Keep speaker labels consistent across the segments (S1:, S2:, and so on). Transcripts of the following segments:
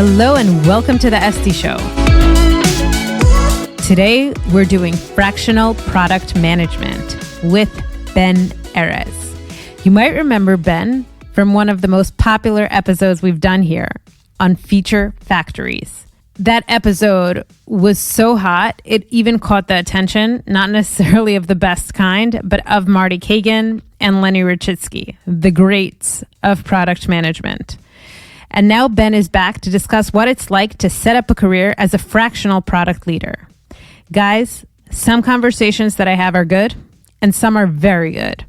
S1: Hello and welcome to the Esty Show. Today we're doing fractional product management with Ben Erez. You might remember Ben from one of the most popular episodes we've done here on feature factories. That episode was so hot, it even caught the attention, not necessarily of the best kind, but of Marty Kagan and Lenny Rachitsky, the greats of product management. And now Ben is back to discuss what it's like to set up a career as a fractional product leader. Guys, some conversations that I have are good, and some are very good.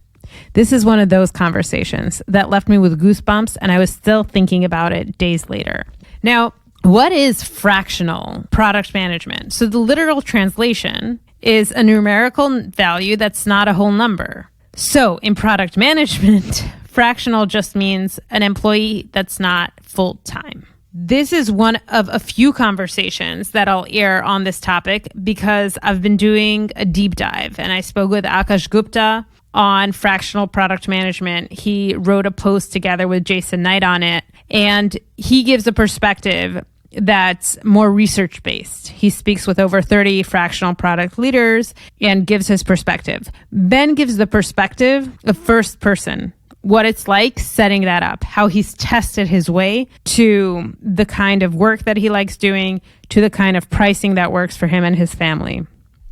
S1: This is one of those conversations that left me with goosebumps, and I was still thinking about it days later. Now, what is fractional product management? So the literal translation is a numerical value that's not a whole number. So in product management, fractional just means an employee that's not full-time. This is one of a few conversations that I'll air on this topic because I've been doing a deep dive, and I spoke with Akash Gupta on fractional product management. He wrote a post together with Jason Knight on it, and he gives a perspective that's more research-based. He speaks with over 30 fractional product leaders and gives his perspective. Ben gives the perspective of first person, what it's like setting that up, how he's tested his way to the kind of work that he likes doing, to the kind of pricing that works for him and his family.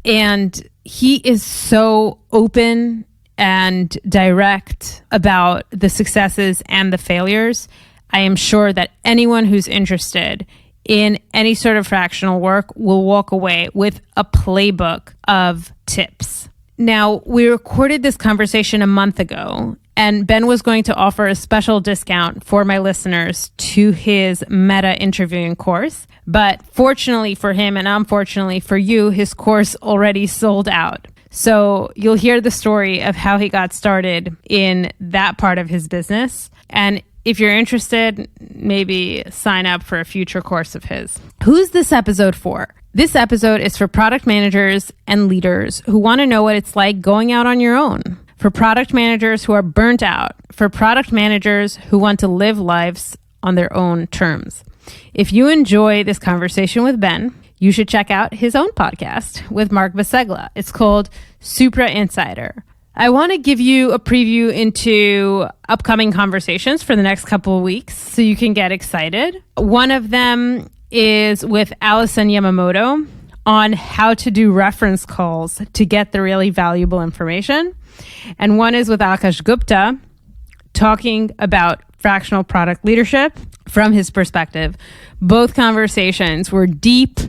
S1: And he is so open and direct about the successes and the failures. I am sure that anyone who's interested in any sort of fractional work will walk away with a playbook of tips. Now, we recorded this conversation a month ago, and Ben was going to offer a special discount for my listeners to his meta interviewing course. But fortunately for him and unfortunately for you, his course already sold out. So you'll hear the story of how he got started in that part of his business. And if you're interested, maybe sign up for a future course of his. Who's this episode for? This episode is for product managers and leaders who want to know what it's like going out on your own. For product managers who are burnt out. For product managers who want to live lives on their own terms. If you enjoy this conversation with Ben, you should check out his own podcast with Mark Basegla. It's called Supra Insider. I want to give you a preview into upcoming conversations for the next couple of weeks so you can get excited. One of them is with Allison Yamamoto on how to do reference calls to get the really valuable information. And one is with Akash Gupta talking about fractional product leadership from his perspective. Both conversations were deep,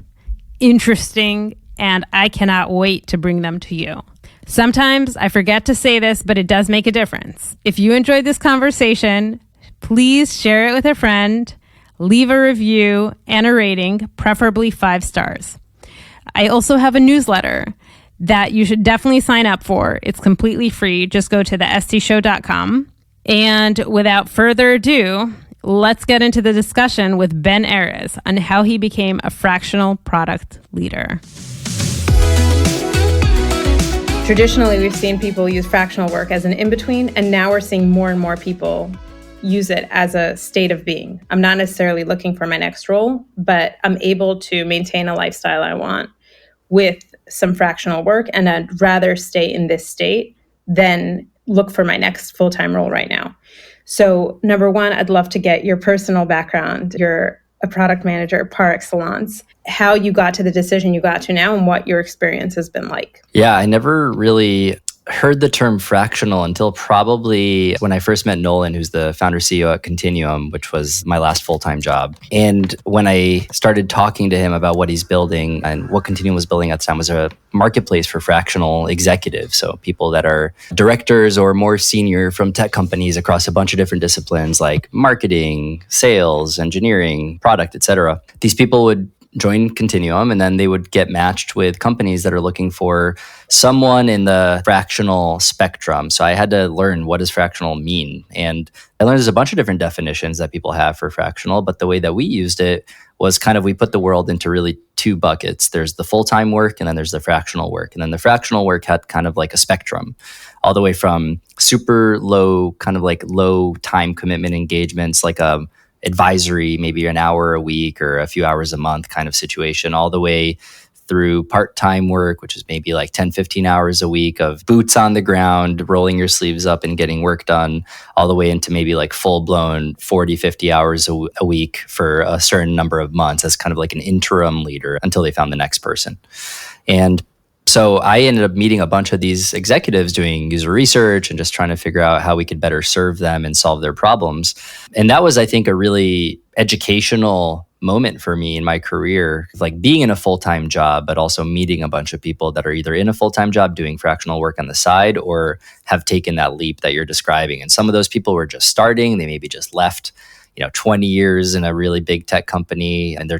S1: interesting, and I cannot wait to bring them to you. Sometimes I forget to say this, but it does make a difference. If you enjoyed this conversation, please share it with a friend, leave a review and a rating, preferably 5 stars. I also have a newsletter that you should definitely sign up for. It's completely free. Just go to thestshow.com. And without further ado, let's get into the discussion with Ben Erez on how he became a fractional product leader. Traditionally, we've seen people use fractional work as an in-between, and now we're seeing more and more people use it as a state of being. I'm not necessarily looking for my next role, but I'm able to maintain a lifestyle I want with some fractional work, and I'd rather stay in this state than look for my next full-time role right now. So number one, I'd love to get your personal background. You're a product manager par excellence, how you got to the decision you got to now and what your experience has been like.
S2: Yeah, I never really heard the term fractional until probably when I first met Nolan, who's the founder CEO at Continuum, which was my last full-time job. And when I started talking to him about what he's building and what Continuum was building at the time was a marketplace for fractional executives. So people that are directors or more senior from tech companies across a bunch of different disciplines like marketing, sales, engineering, product, etc. These people would join Continuum, and then they would get matched with companies that are looking for someone in the fractional spectrum. So I had to learn, what does fractional mean? And I learned there's a bunch of different definitions that people have for fractional, but the way that we used it was kind of, we put the world into really 2 buckets. There's the full-time work, and then there's the fractional work. And then the fractional work had kind of like a spectrum, all the way from super low, kind of like low time commitment engagements, like advisory, maybe an hour a week or a few hours a month kind of situation, all the way through part-time work, which is maybe like 10, 15 hours a week of boots on the ground, rolling your sleeves up and getting work done, all the way into maybe like full-blown 40, 50 hours a week for a certain number of months as kind of like an interim leader until they found the next person. And so I ended up meeting a bunch of these executives doing user research and just trying to figure out how we could better serve them and solve their problems. And that was, I think, a really educational moment for me in my career, like being in a full-time job, but also meeting a bunch of people that are either in a full-time job doing fractional work on the side or have taken that leap that you're describing. And some of those people were just starting. They maybe just left, 20 years in a really big tech company, and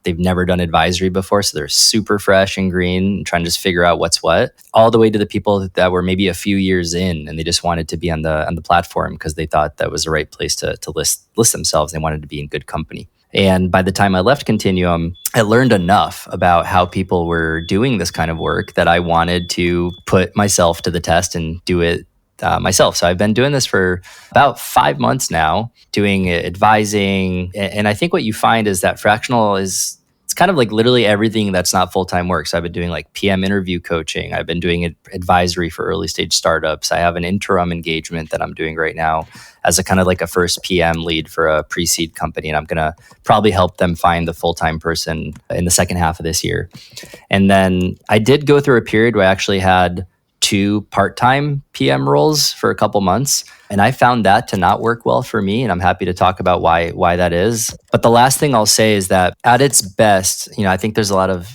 S2: they've never done advisory before. So they're super fresh and green and trying to just figure out what's what, all the way to the people that were maybe a few years in and they just wanted to be on the platform because they thought that was the right place to list themselves. They wanted to be in good company. And by the time I left Continuum, I learned enough about how people were doing this kind of work that I wanted to put myself to the test and do it myself. So I've been doing this for about 5 months now, doing advising. And I think what you find is that fractional it's kind of like literally everything that's not full-time work. So I've been doing like PM interview coaching. I've been doing advisory for early stage startups. I have an interim engagement that I'm doing right now as a kind of like a first PM lead for a pre-seed company. And I'm going to probably help them find the full-time person in the second half of this year. And then I did go through a period where I actually had 2 part-time PM roles for a couple months. And I found that to not work well for me. And I'm happy to talk about why that is. But the last thing I'll say is that at its best, I think there's a lot of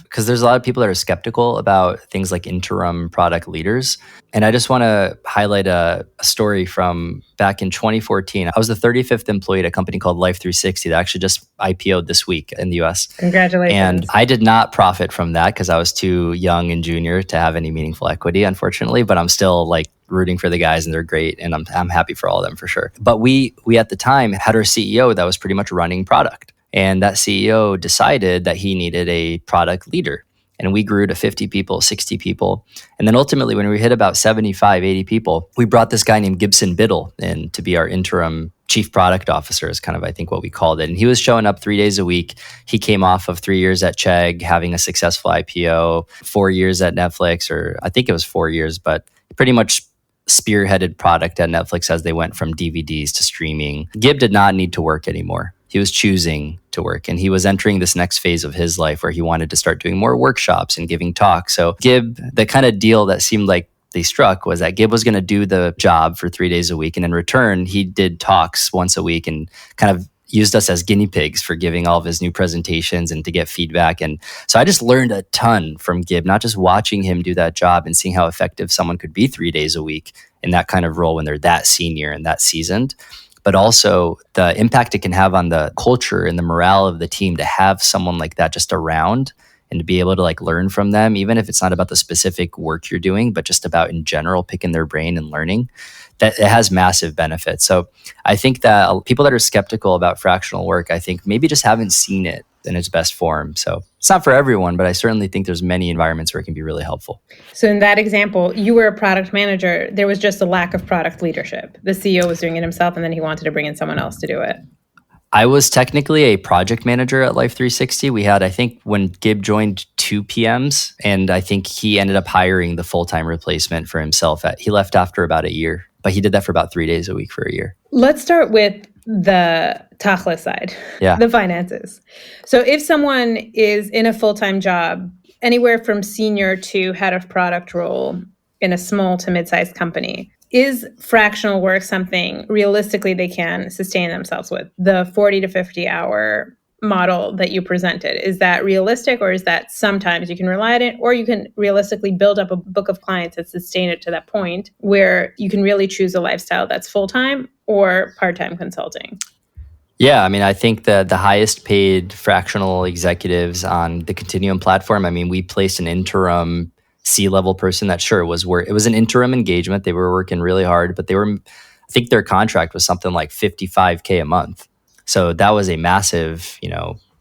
S2: people that are skeptical about things like interim product leaders. And I just want to highlight a story from back in 2014. I was the 35th employee at a company called Life360 that actually just IPO'd this week in the US.
S1: Congratulations.
S2: And I did not profit from that because I was too young and junior to have any meaningful equity, unfortunately. But I'm still like rooting for the guys and they're great. And I'm happy for all of them for sure. But we at the time had our CEO that was pretty much running product. And that CEO decided that he needed a product leader. And we grew to 50 people, 60 people. And then ultimately, when we hit about 75, 80 people, we brought this guy named Gibson Biddle in to be our interim chief product officer is kind of, I think, what we called it. And he was showing up 3 days a week. He came off of 3 years at Chegg, having a successful IPO, 4 years at Netflix, or I think it was 4 years, but pretty much spearheaded product at Netflix as they went from DVDs to streaming. Gib did not need to work anymore. He was choosing to work, and he was entering this next phase of his life where he wanted to start doing more workshops and giving talks. So Gib, the kind of deal that seemed like they struck was that Gib was going to do the job for 3 days a week. And in return, he did talks once a week and kind of used us as guinea pigs for giving all of his new presentations and to get feedback. And so I just learned a ton from Gib, not just watching him do that job and seeing how effective someone could be 3 days a week in that kind of role when they're that senior and that seasoned, but also the impact it can have on the culture and the morale of the team to have someone like that just around and to be able to like learn from them, even if it's not about the specific work you're doing, but just about in general, picking their brain and learning, that it has massive benefits. So I think that people that are skeptical about fractional work, I think maybe just haven't seen it in its best form. So it's not for everyone, but I certainly think there's many environments where it can be really helpful.
S1: So in that example, you were a product manager. There was just a lack of product leadership. The CEO was doing it himself, and then he wanted to bring in someone else to do it.
S2: I was technically a project manager at Life360. We had, I think, when Gib joined, 2 PMs, and I think he ended up hiring the full-time replacement for himself. He left after about a year, but he did that for about 3 days a week for a year.
S1: Let's start with the Tachlis side, the finances. So if someone is in a full-time job, anywhere from senior to head of product role in a small to mid-sized company, is fractional work something realistically they can sustain themselves with? The 40 to 50 hour model that you presented, is that realistic, or is that sometimes you can rely on it, or you can realistically build up a book of clients and sustain it to that point where you can really choose a lifestyle that's full-time or part-time consulting?
S2: Yeah, I mean, I think that the highest paid fractional executives on the Continuum platform, I mean, we placed an interim C-level person that it was an interim engagement. They were working really hard, but I think their contract was something like $55K a month. So that was a massive,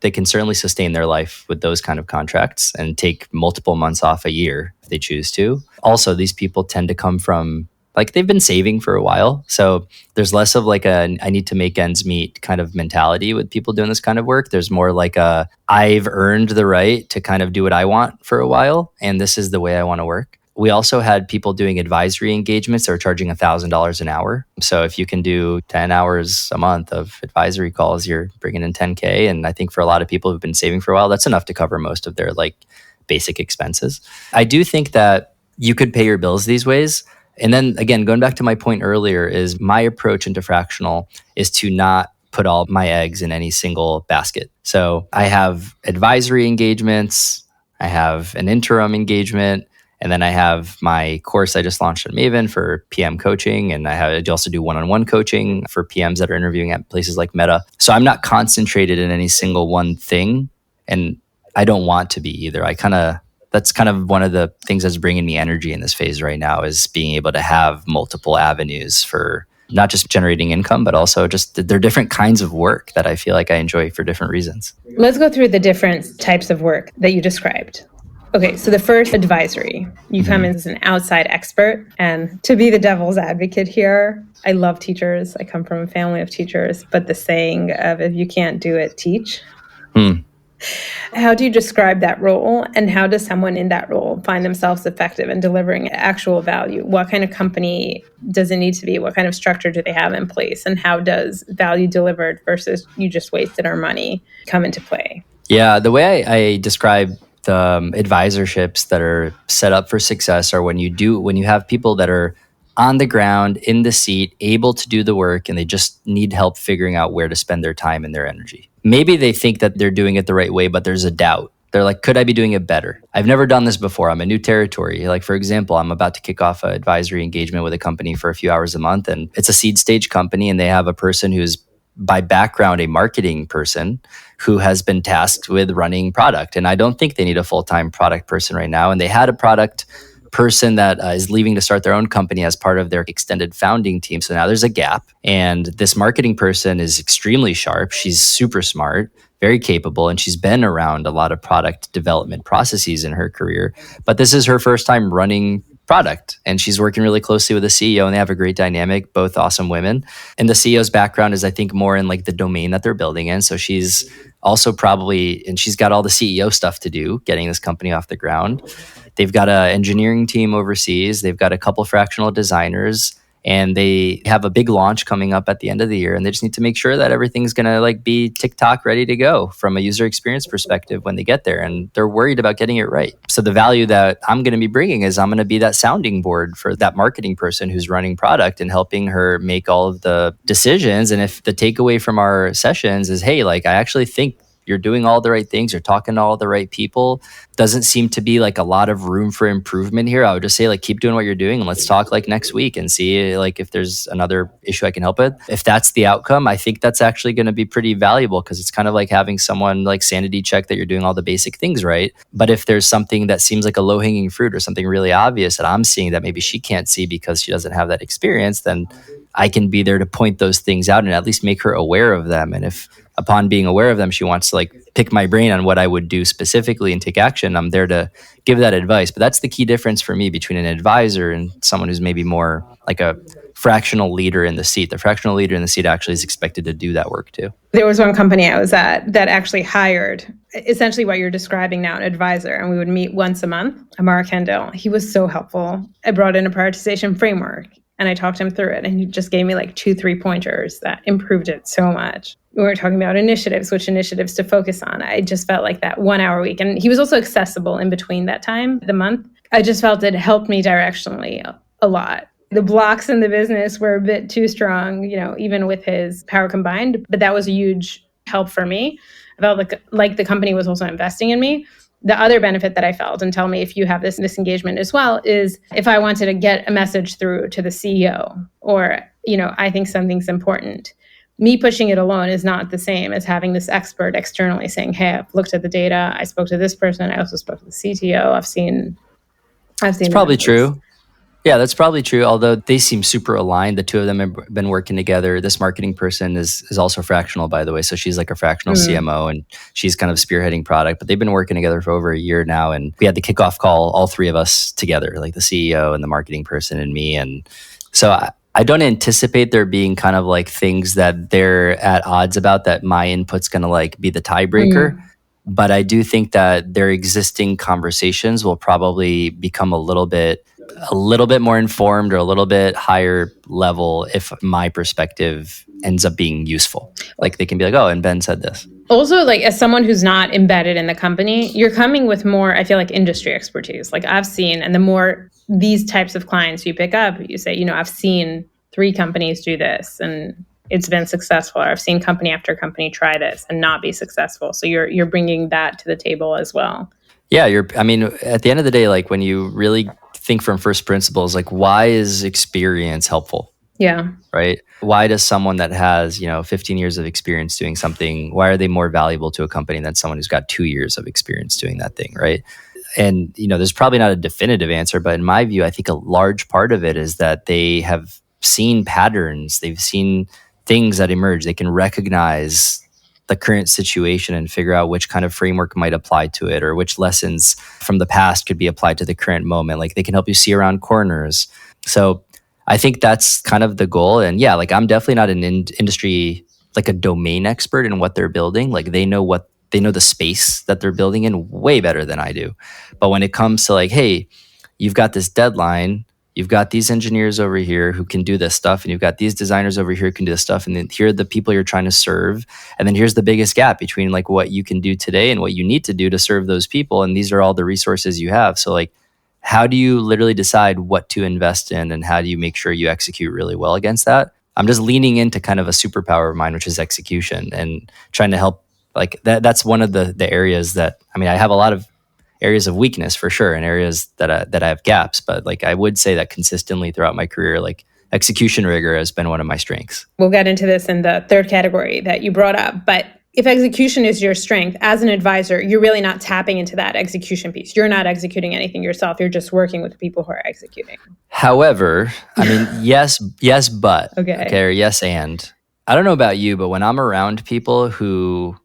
S2: they can certainly sustain their life with those kind of contracts and take multiple months off a year if they choose to. Also, these people tend to come from Like they've been saving for a while. So there's less of like a I need to make ends meet kind of mentality with people doing this kind of work. There's more like a I've earned the right to kind of do what I want for a while. And this is the way I want to work. We also had people doing advisory engagements that were charging $1,000 an hour. So if you can do 10 hours a month of advisory calls, you're bringing in 10K. And I think for a lot of people who've been saving for a while, that's enough to cover most of their like basic expenses. I do think that you could pay your bills these ways. And then again, going back to my point earlier, is my approach into fractional is to not put all my eggs in any single basket. So I have advisory engagements, I have an interim engagement, and then I have my course I just launched at Maven for PM coaching. And I also do one-on-one coaching for PMs that are interviewing at places like Meta. So I'm not concentrated in any single one thing. And I don't want to be either. That's kind of one of the things that's bringing me energy in this phase right now, is being able to have multiple avenues for not just generating income, but also just they're different kinds of work that I feel like I enjoy for different reasons.
S1: Let's go through the different types of work that you described. Okay, so the first, advisory. You come in as an outside expert. And to be the devil's advocate here, I love teachers. I come from a family of teachers. But the saying of if you can't do it, teach. How do you describe that role? And how does someone in that role find themselves effective in delivering actual value? What kind of company does it need to be? What kind of structure do they have in place? And how does value delivered versus you just wasted our money come into play?
S2: Yeah, the way I describe the advisorships that are set up for success are when you have people that are on the ground, in the seat, able to do the work, and they just need help figuring out where to spend their time and their energy. Maybe they think that they're doing it the right way, but there's a doubt. They're like, could I be doing it better? I've never done this before. I'm a new territory. Like, for example, I'm about to kick off an advisory engagement with a company for a few hours a month, and it's a seed stage company, and they have a person who's by background a marketing person who has been tasked with running product. And I don't think they need a full-time product person right now. And they had a product person that is leaving to start their own company as part of their extended founding team. So now there's a gap. And this marketing person is extremely sharp. She's super smart, very capable, and she's been around a lot of product development processes in her career. But this is her first time running product, and she's working really closely with the CEO, and they have a great dynamic, both awesome women. And the CEO's background is, I think, more in like the domain that they're building in. So she's also and she's got all the CEO stuff to do, getting this company off the ground. They've got an engineering team overseas. They've got a couple fractional designers, and they have a big launch coming up at the end of the year. And they just need to make sure that everything's going to like be TikTok ready to go from a user experience perspective when they get there. And they're worried about getting it right. So the value that I'm going to be bringing is I'm going to be that sounding board for that marketing person who's running product and helping her make all of the decisions. And if the takeaway from our sessions is, hey, like, I actually think you're doing all the right things, you're talking to all the right people, doesn't seem to be like a lot of room for improvement here, I would just say, like, keep doing what you're doing and let's talk like next week and see like if there's another issue I can help with. If that's the outcome, I think that's actually going to be pretty valuable, because it's kind of like having someone like sanity check that you're doing all the basic things right. But if there's something that seems like a low-hanging fruit or something really obvious that I'm seeing that maybe she can't see because she doesn't have that experience, then I can be there to point those things out and at least make her aware of them. And if upon being aware of them, she wants to like pick my brain on what I would do specifically and take action, I'm there to give that advice. But that's the key difference for me between an advisor and someone who's maybe more like a fractional leader in the seat. The fractional leader in the seat actually is expected to do that work too.
S1: There was one company I was at that actually hired essentially what you're describing now, an advisor, and we would meet once a month. Amar Kendall, he was so helpful. I brought in a prioritization framework and I talked him through it, and he just gave me like 2-3 pointers that improved it so much. We were talking about initiatives, which initiatives to focus on. I just felt like that 1 hour a week, and he was also accessible in between that time, the month. I just felt it helped me directionally a lot. The blocks in the business were a bit too strong, even with his power combined, but that was a huge help for me. I felt like the company was also investing in me. The other benefit that I felt, and tell me if you have this engagement as well, is if I wanted to get a message through to the CEO, or, I think something's important, me pushing it alone is not the same as having this expert externally saying, hey, I've looked at the data. I spoke to this person. I also spoke to the CTO. I've seen.
S2: It's probably true. Yeah, that's probably true. Although they seem super aligned. The two of them have been working together. This marketing person is also fractional, by the way. So she's like a fractional CMO, and she's kind of spearheading product. But they've been working together for over a year now. And we had the kickoff call, all three of us together, like the CEO and the marketing person and me. And So I don't anticipate there being kind of like things that they're at odds about that my input's going to like be the tiebreaker. But I do think that their existing conversations will probably become a little bit more informed or a little bit higher level if my perspective ends up being useful. Like they can be like, oh, and Ben said this.
S3: Also, like as someone who's not embedded in the company, you're coming with more, I feel like, industry expertise. Like I've seen, and the more these types of clients you pick up, you say, I've seen 3 companies do this and it's been successful. Or I've seen company after company try this and not be successful. So you're bringing that to the table as well.
S2: Yeah, at the end of the day, like when you really think from first principles, like why is experience helpful?
S3: Yeah.
S2: Right? Why does someone that has, 15 years of experience doing something, why are they more valuable to a company than someone who's got 2 years of experience doing that thing, right? And, there's probably not a definitive answer, but in my view, I think a large part of it is that they have seen patterns. They've seen things that emerge. They can recognize the current situation and figure out which kind of framework might apply to it or which lessons from the past could be applied to the current moment. Like they can help you see around corners. So I think that's kind of the goal. And yeah, like I'm definitely not an industry, like a domain expert in what they're building. Like they know the space that they're building in way better than I do. But when it comes to like, hey, you've got this deadline, you've got these engineers over here who can do this stuff, and you've got these designers over here who can do this stuff, and then here are the people you're trying to serve, and then here's the biggest gap between like what you can do today and what you need to do to serve those people, and these are all the resources you have. So like, how do you literally decide what to invest in, and how do you make sure you execute really well against that? I'm just leaning into kind of a superpower of mine, which is execution, and trying to help like that. That's one of the areas that, I have a lot of areas of weakness for sure, and areas that I have gaps. But like, I would say that consistently throughout my career, like execution rigor has been one of my strengths.
S3: We'll get into this in the third category that you brought up. But if execution is your strength, as an advisor, you're really not tapping into that execution piece. You're not executing anything yourself. You're just working with the people who are executing.
S2: However, yes, but
S3: okay,
S2: or yes, and I don't know about you, but when I'm around people who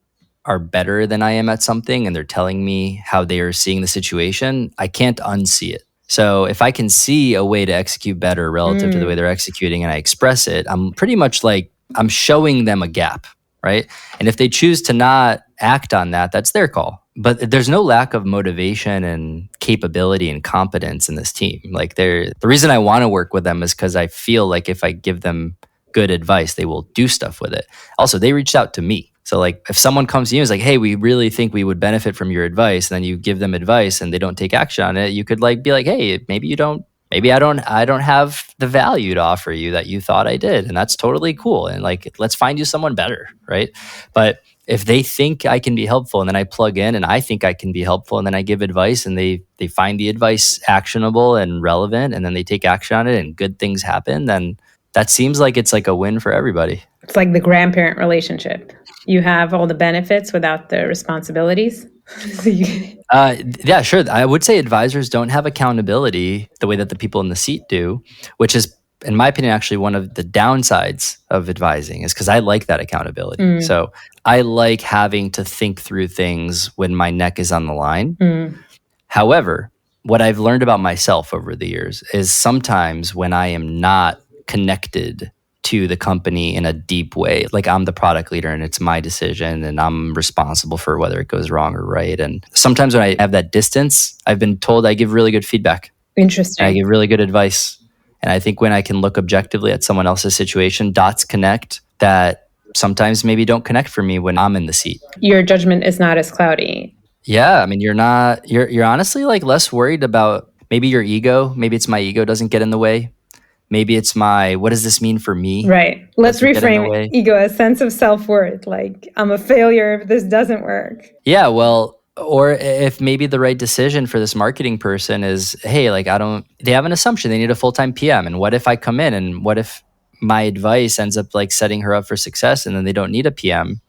S2: are better than I am at something and they're telling me how they are seeing the situation, I can't unsee it. So if I can see a way to execute better relative to the way they're executing and I express it, I'm pretty much like I'm showing them a gap, right? And if they choose to not act on that, that's their call. But there's no lack of motivation and capability and competence in this team. Like the reason I want to work with them is because I feel like if I give them good advice, they will do stuff with it. Also, they reached out to me. So like if someone comes to you and is like, hey, we really think we would benefit from your advice, and then you give them advice and they don't take action on it, you could like be like, hey, maybe I don't have the value to offer you that you thought I did. And that's totally cool. And like, let's find you someone better, right? But if they think I can be helpful and then I plug in and I think I can be helpful and then I give advice and they find the advice actionable and relevant and then they take action on it and good things happen, then that seems like it's like a win for everybody.
S3: It's like the grandparent relationship. You have all the benefits without the responsibilities.
S2: Yeah, sure. I would say advisors don't have accountability the way that the people in the seat do, which is, in my opinion, actually one of the downsides of advising is because I like that accountability. So I like having to think through things when my neck is on the line. However, what I've learned about myself over the years is sometimes when I am not connected to the company in a deep way, like I'm the product leader and it's my decision and I'm responsible for whether it goes wrong or right. And sometimes when I have that distance, I've been told I give really good feedback.
S3: Interesting.
S2: And I give really good advice. And I think when I can look objectively at someone else's situation, dots connect that sometimes maybe don't connect for me when I'm in the seat.
S3: Your judgment is not as cloudy.
S2: Yeah. You're honestly like less worried about maybe your ego. Maybe it's my ego doesn't get in the way. Maybe it's what does this mean for me?
S3: Right. Let's reframe ego as sense of self-worth. Like, I'm a failure if this doesn't work.
S2: Yeah, well, or if maybe the right decision for this marketing person is, hey, like they have an assumption they need a full-time PM. And what if I come in and what if my advice ends up like setting her up for success and then they don't need a PM?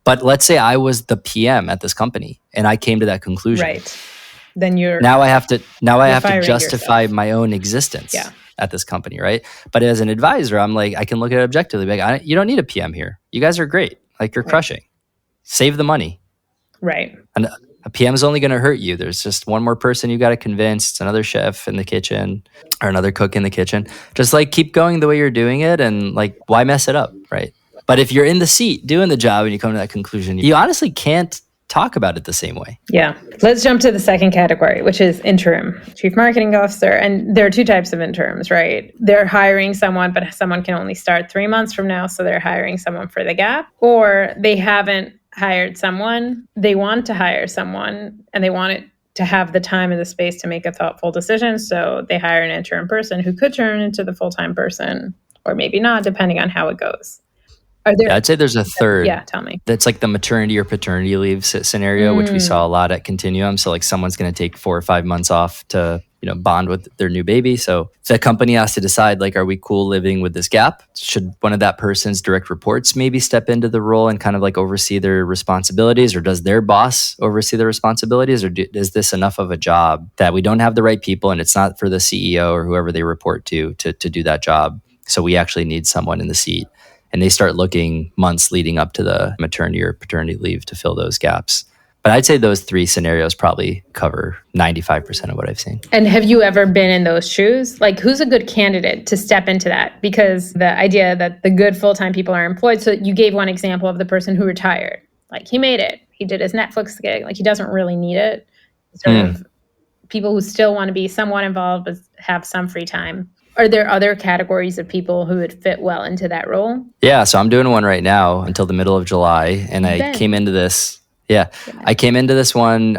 S2: But let's say I was the PM at this company and I came to that conclusion.
S3: Right. Then
S2: now I have to justify yourself. My own existence.
S3: Yeah.
S2: At this company, right? But as an advisor, I'm like, I can look at it objectively. Like, you don't need a PM here. You guys are great. Like, you're crushing. Save the money.
S3: Right.
S2: And A PM is only going to hurt you. There's just one more person you got to convince. It's another chef in the kitchen or another cook in the kitchen. Just like keep going the way you're doing it, and like why mess it up, right? But if you're in the seat doing the job and you come to that conclusion, you honestly can't talk about it the same way.
S3: Yeah. Let's jump to the second category, which is interim, chief marketing officer. And there are two types of interims, right? They're hiring someone, but someone can only start 3 months from now. So they're hiring someone for the gap, or they haven't hired someone. They want to hire someone and they want it to have the time and the space to make a thoughtful decision. So they hire an interim person who could turn into the full-time person, or maybe not, depending on how it goes.
S2: I'd say there's a third.
S3: Yeah, tell me.
S2: That's like the maternity or paternity leave scenario, which we saw a lot at Continuum. So like someone's going to take 4 or 5 months off to, bond with their new baby. So the company has to decide, like, are we cool living with this gap? Should one of that person's direct reports maybe step into the role and kind of like oversee their responsibilities, or does their boss oversee their responsibilities, or is this enough of a job that we don't have the right people and it's not for the CEO or whoever they report to do that job? So we actually need someone in the seat. And they start looking months leading up to the maternity or paternity leave to fill those gaps. But I'd say those 3 scenarios probably cover 95% of what I've seen.
S3: And have you ever been in those shoes? Like, who's a good candidate to step into that? Because the idea that the good full-time people are employed. So you gave one example of the person who retired. Like, he made it. He did his Netflix gig. Like, he doesn't really need it. Sort of people who still want to be somewhat involved but have some free time. Are there other categories of people who would fit well into that role?
S2: Yeah, so I'm doing one right now until the middle of July. And I came into this, I came into this one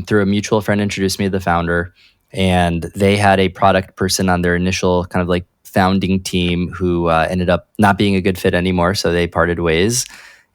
S2: through a mutual friend introduced me to the founder. And they had a product person on their initial kind of like founding team who ended up not being a good fit anymore. So they parted ways.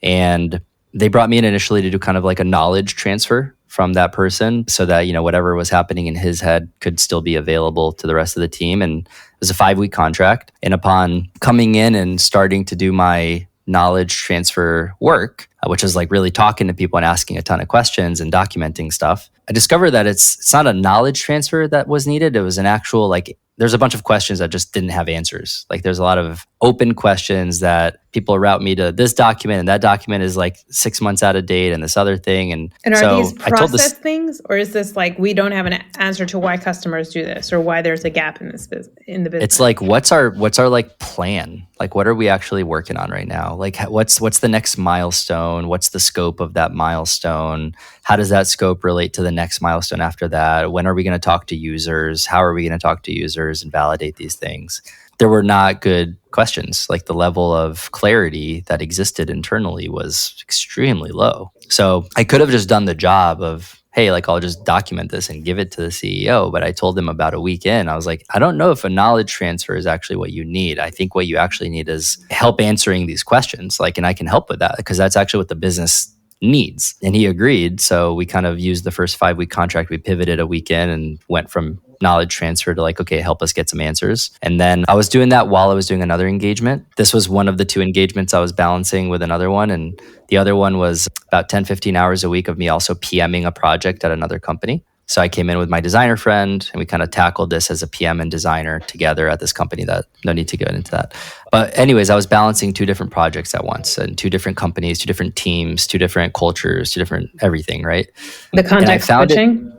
S2: And they brought me in initially to do kind of like a knowledge transfer from that person so that, whatever was happening in his head could still be available to the rest of the team. And it was a 5-week contract. And upon coming in and starting to do my knowledge transfer work, which is like really talking to people and asking a ton of questions and documenting stuff, I discovered that it's not a knowledge transfer that was needed. It was an actual, like, there's a bunch of questions that just didn't have answers. Like, there's a lot of open questions that people route me to this document, and that document is like 6 months out of date, and this other thing. And
S3: are
S2: so
S3: these process things, or is this like, we don't have an answer to why customers do this, or why there's a gap in this in the business?
S2: It's like, what's our like plan? Like, what are we actually working on right now? Like, what's the next milestone? What's the scope of that milestone? How does that scope relate to the next milestone after that? When are we going to talk to users? How are we going to talk to users and validate these things? There were not good questions. Like, the level of clarity that existed internally was extremely low. So I could have just done the job of, hey, like, I'll just document this and give it to the CEO. But I told them about a week in, I was like, I don't know if a knowledge transfer is actually what you need. I think what you actually need is help answering these questions. Like, and I can help with that because that's actually what the business needs. And he agreed. So we kind of used the first 5-week contract. We pivoted a week in and went from knowledge transfer to like, okay, help us get some answers. And then I was doing that while I was doing another engagement. This was one of the 2 engagements I was balancing with another one. And the other one was about 10, 15 hours a week of me also PMing a project at another company. So I came in with my designer friend and we kind of tackled this as a PM and designer together at this company. That no need to go into that. But anyways, I was balancing 2 different projects at once and 2 different companies, 2 different teams, 2 different cultures, 2 different everything, right?
S3: The context switching?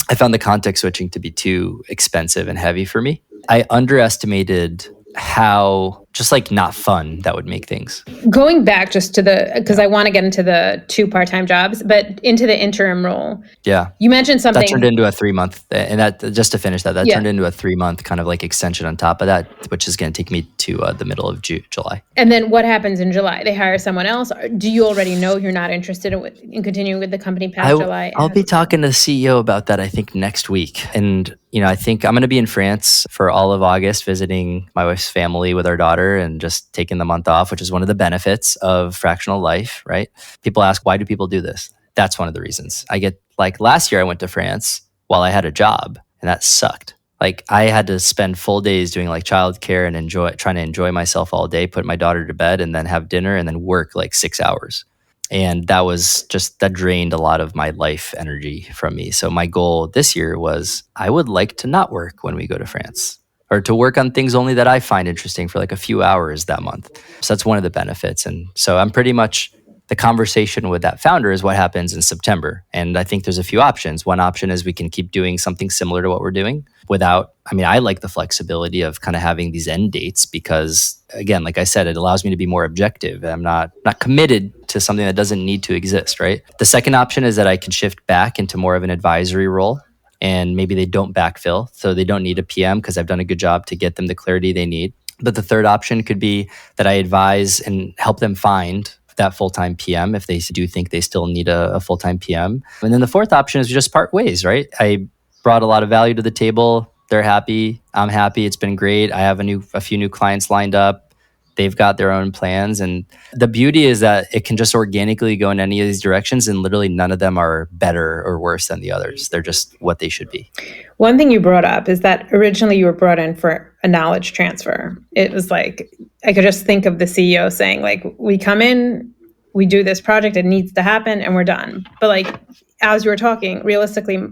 S2: I found the context switching to be too expensive and heavy for me. I underestimated how just like not fun that would make things.
S3: Going back just to because I want to get into the 2 part-time jobs, but into the interim role.
S2: Yeah.
S3: You mentioned something.
S2: That turned into a 3-month, and that, just to finish that turned into a 3-month kind of like extension on top of that, which is going to take me to the middle of July.
S3: And then what happens in July? They hire someone else? Do you already know you're not interested in continuing with the company past July?
S2: I'll be talking to the CEO about that, I think, next week. And I think I'm going to be in France for all of August visiting my wife's family with our daughter and just taking the month off, which is one of the benefits of fractional life, right? People ask, why do people do this? That's one of the reasons. I get, like, last year I went to France while I had a job, and that sucked. Like, I had to spend full days doing like childcare and trying to enjoy myself all day, put my daughter to bed and then have dinner and then work like 6 hours. And that drained a lot of my life energy from me. So my goal this year was I would like to not work when we go to France, or to work on things only that I find interesting for like a few hours that month. So that's one of the benefits. And so I'm pretty much the conversation with that founder is what happens in September. And I think there's a few options. One option is we can keep doing something similar to what we're doing without, I like the flexibility of kind of having these end dates because, again, like I said, it allows me to be more objective. I'm not committed to something that doesn't need to exist, right? The second option is that I can shift back into more of an advisory role, and maybe they don't backfill, so they don't need a PM because I've done a good job to get them the clarity they need. But the third option could be that I advise and help them find that full-time PM if they do think they still need a full-time PM. And then the fourth option is just part ways, right? I brought a lot of value to the table. They're happy. I'm happy. It's been great. I have a few new clients lined up. They've got their own plans. And the beauty is that it can just organically go in any of these directions, and literally none of them are better or worse than the others. They're just what they should be.
S3: One thing you brought up is that originally you were brought in for a knowledge transfer. It was like, I could just think of the CEO saying, like, we come in, we do this project, it needs to happen, and we're done. But like, as you were talking, realistically,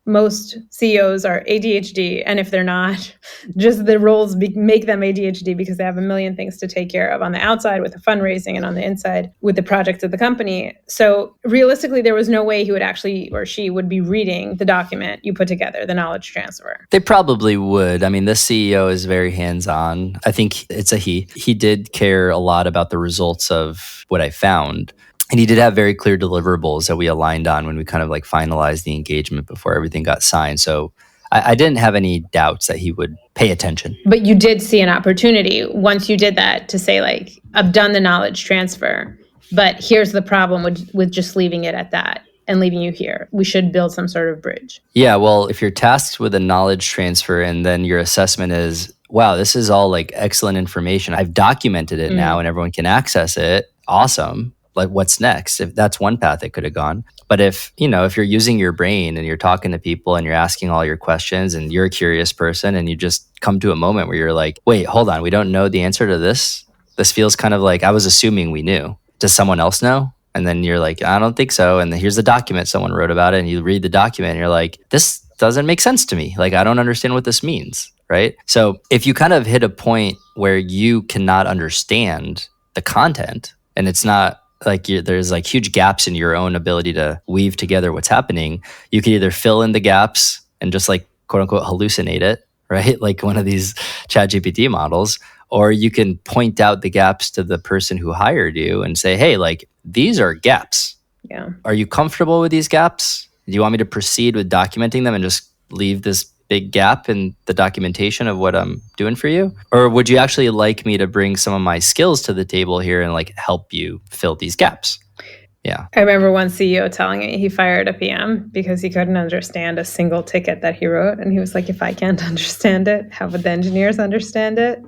S3: most CEOs are ADHD, and if they're not, just the roles make them ADHD because they have a million things to take care of on the outside with the fundraising and on the inside with the projects of the company. So realistically, there was no way he would actually, or she would be reading the document you put together, the knowledge transfer.
S2: They probably would. The CEO is very hands-on. I think it's a he. He did care a lot about the results of what I found. And he did have very clear deliverables that we aligned on when we kind of like finalized the engagement before everything got signed. So I didn't have any doubts that he would pay attention.
S3: But you did see an opportunity once you did that to say, like, I've done the knowledge transfer, but here's the problem with just leaving it at that and leaving you here. We should build some sort of bridge.
S2: Yeah, well, if you're tasked with a knowledge transfer and then your assessment is, wow, this is all like excellent information. I've documented it now and everyone can access it. Awesome. Like, what's next? If that's one path it could have gone. But if you're using your brain and you're talking to people and you're asking all your questions and you're a curious person and you just come to a moment where you're like, wait, hold on, we don't know the answer to this. This feels kind of like I was assuming we knew. Does someone else know? And then you're like, I don't think so. And then here's the document someone wrote about it. And you read the document and you're like, this doesn't make sense to me. Like, I don't understand what this means, right? So if you kind of hit a point where you cannot understand the content and it's not like there's like huge gaps in your own ability to weave together what's happening, you can either fill in the gaps and just like quote unquote hallucinate it, right? Like one of these ChatGPT models, or you can point out the gaps to the person who hired you and say, hey, like these are gaps.
S3: Yeah.
S2: Are you comfortable with these gaps? Do you want me to proceed with documenting them and just leave this big gap in the documentation of what I'm doing for you? Or would you actually like me to bring some of my skills to the table here and like help you fill these gaps? Yeah.
S3: I remember one CEO telling me he fired a PM because he couldn't understand a single ticket that he wrote. And he was like, if I can't understand it, how would the engineers understand it?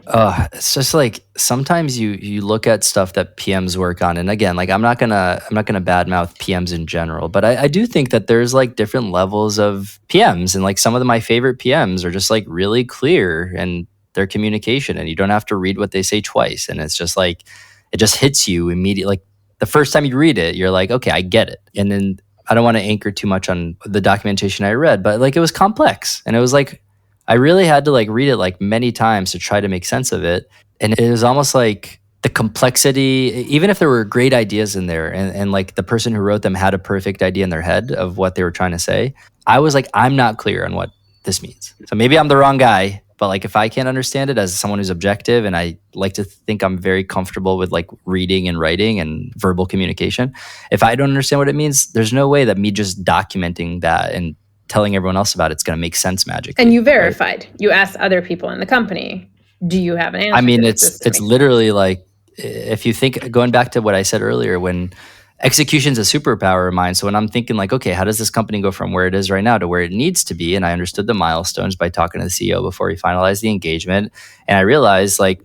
S2: It's just like sometimes you look at stuff that PMs work on. And again, like I'm not gonna badmouth PMs in general, but I do think that there's like different levels of PMs. And like some of my favorite PMs are just like really clear in their communication, and you don't have to read what they say twice. And it's just like, it just hits you immediately. Like the first time you read it, you're like, okay, I get it. And then I don't want to anchor too much on the documentation I read, but like it was complex. And it was like, I really had to like read it like many times to try to make sense of it. And it was almost like the complexity, even if there were great ideas in there and like the person who wrote them had a perfect idea in their head of what they were trying to say, I was like, I'm not clear on what this means. So maybe I'm the wrong guy. But like if I can't understand it as someone who's objective, and I like to think I'm very comfortable with like reading and writing and verbal communication, if I don't understand what it means, there's no way that me just documenting that and telling everyone else about it's going to make sense magically.
S3: And you verified. Right? You asked other people in the company, do you have an answer?
S2: I mean, it's literally like, if you think, going back to what I said earlier, when execution's a superpower of mine. So when I'm thinking like, okay, how does this company go from where it is right now to where it needs to be? And I understood the milestones by talking to the CEO before he finalized the engagement. And I realized like,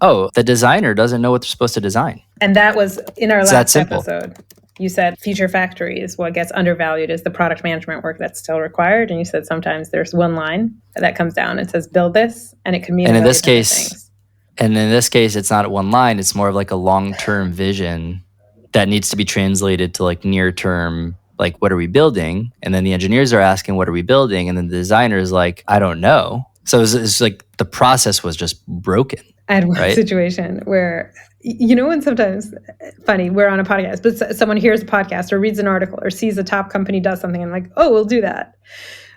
S2: oh, the designer doesn't know what they're supposed to design.
S3: And that was in our last episode. You said feature factory is what gets undervalued is the product management work that's still required. And you said sometimes there's one line that comes down and says, build this. And it can mean,
S2: and in this case, it's not one line. It's more of like a long-term vision that needs to be translated to like near term, like what are we building? And then the engineers are asking, what are we building? And then the designer is like, I don't know. So it's like the process was just broken.
S3: I had one
S2: right?
S3: situation where, when sometimes, funny, we're on a podcast, but someone hears a podcast or reads an article or sees a top company does something and like, oh, we'll do that.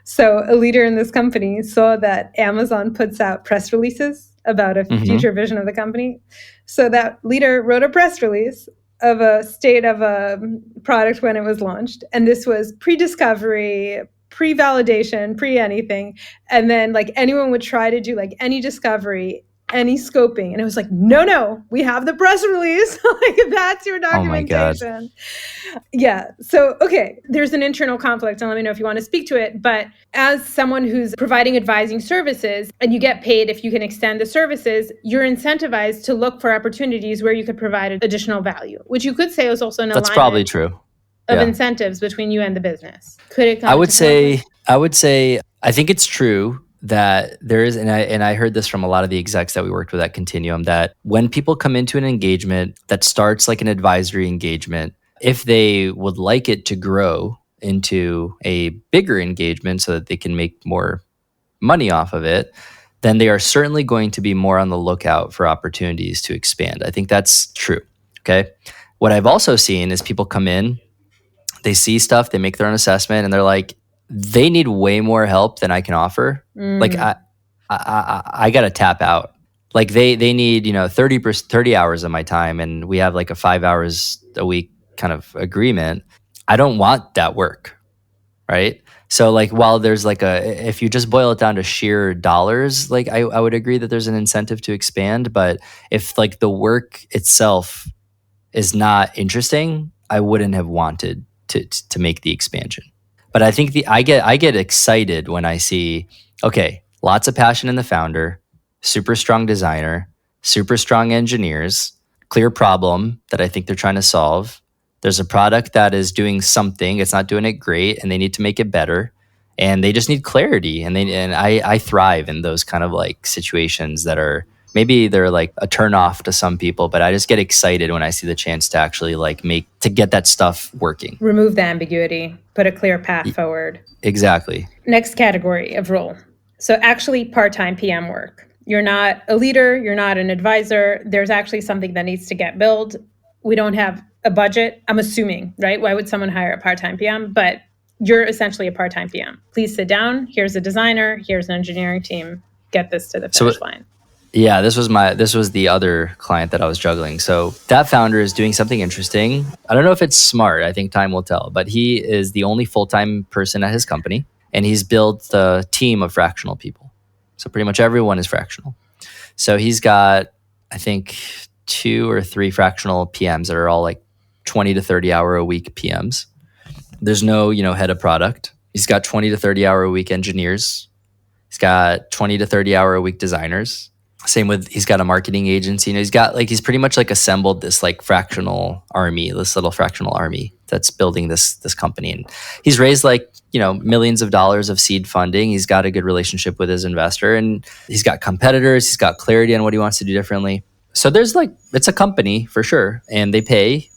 S3: So a leader in this company saw that Amazon puts out press releases about a future vision of the company. So that leader wrote a press release of a state of a product when it was launched. And this was pre-discovery, pre-validation, pre-anything. And then like anyone would try to do like any discovery, any scoping. And it was like, no, we have the press release. Like that's your documentation.
S2: Oh my God.
S3: Yeah. So, okay, there's an internal conflict, and let me know if you want to speak to it. But as someone who's providing advising services and you get paid if you can extend the services, you're incentivized to look for opportunities where you could provide additional value, which you could say is also an
S2: That's probably true.
S3: Of incentives between you and the business. Could it come
S2: I would say, I think it's true that there is, and I heard this from a lot of the execs that we worked with at Continuum, that when people come into an engagement that starts like an advisory engagement, if they would like it to grow into a bigger engagement so that they can make more money off of it, then they are certainly going to be more on the lookout for opportunities to expand. I think that's true. Okay. What I've also seen is people come in, they see stuff, they make their own assessment, and they're like, they need way more help than I can offer. Like I got to tap out. Like they need, 30 hours of my time, and we have like a 5 hours a week kind of agreement. I don't want that work. Right. So like, while there's like if you just boil it down to sheer dollars, like I would agree that there's an incentive to expand. But if like the work itself is not interesting, I wouldn't have wanted to make the expansion. But I think I get excited when I see, okay, lots of passion in the founder, super strong designer, super strong engineers, clear problem that I think they're trying to solve. There's a product that is doing something, it's not doing it great, and they need to make it better. And they just need clarity. And I thrive in those kind of like situations that are, maybe they're like a turn off to some people, but I just get excited when I see the chance to actually like get that stuff working.
S3: Remove the ambiguity, put a clear path forward.
S2: Exactly.
S3: Next category of role. So actually part-time PM work. You're not a leader, you're not an advisor. There's actually something that needs to get built. We don't have a budget, I'm assuming, right? Why would someone hire a part-time PM? But you're essentially a part-time PM. Please sit down. Here's a designer. Here's an engineering team. Get this to the finish line.
S2: Yeah, this was the other client that I was juggling. So that founder is doing something interesting. I don't know if it's smart. I think time will tell. But he is the only full-time person at his company, and he's built a team of fractional people. So pretty much everyone is fractional. So he's got, I think, 2 or 3 fractional PMs that are all like 20 to 30 hour a week PMs. There's no, head of product. He's got 20 to 30 hour a week engineers. He's got 20 to 30 hour a week designers. Same with, he's got a marketing agency. He's pretty much like assembled this like fractional army, this little fractional army that's building this company. And he's raised like, millions of dollars of seed funding. He's got a good relationship with his investor, and he's got competitors. He's got clarity on what he wants to do differently. So there's it's a company for sure, and they pay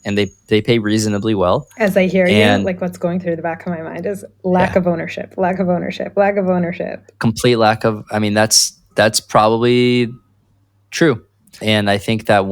S2: reasonably well.
S3: As I hear you, like what's going through the back of my mind is lack of ownership.
S2: Complete lack of, that's probably true. And I think that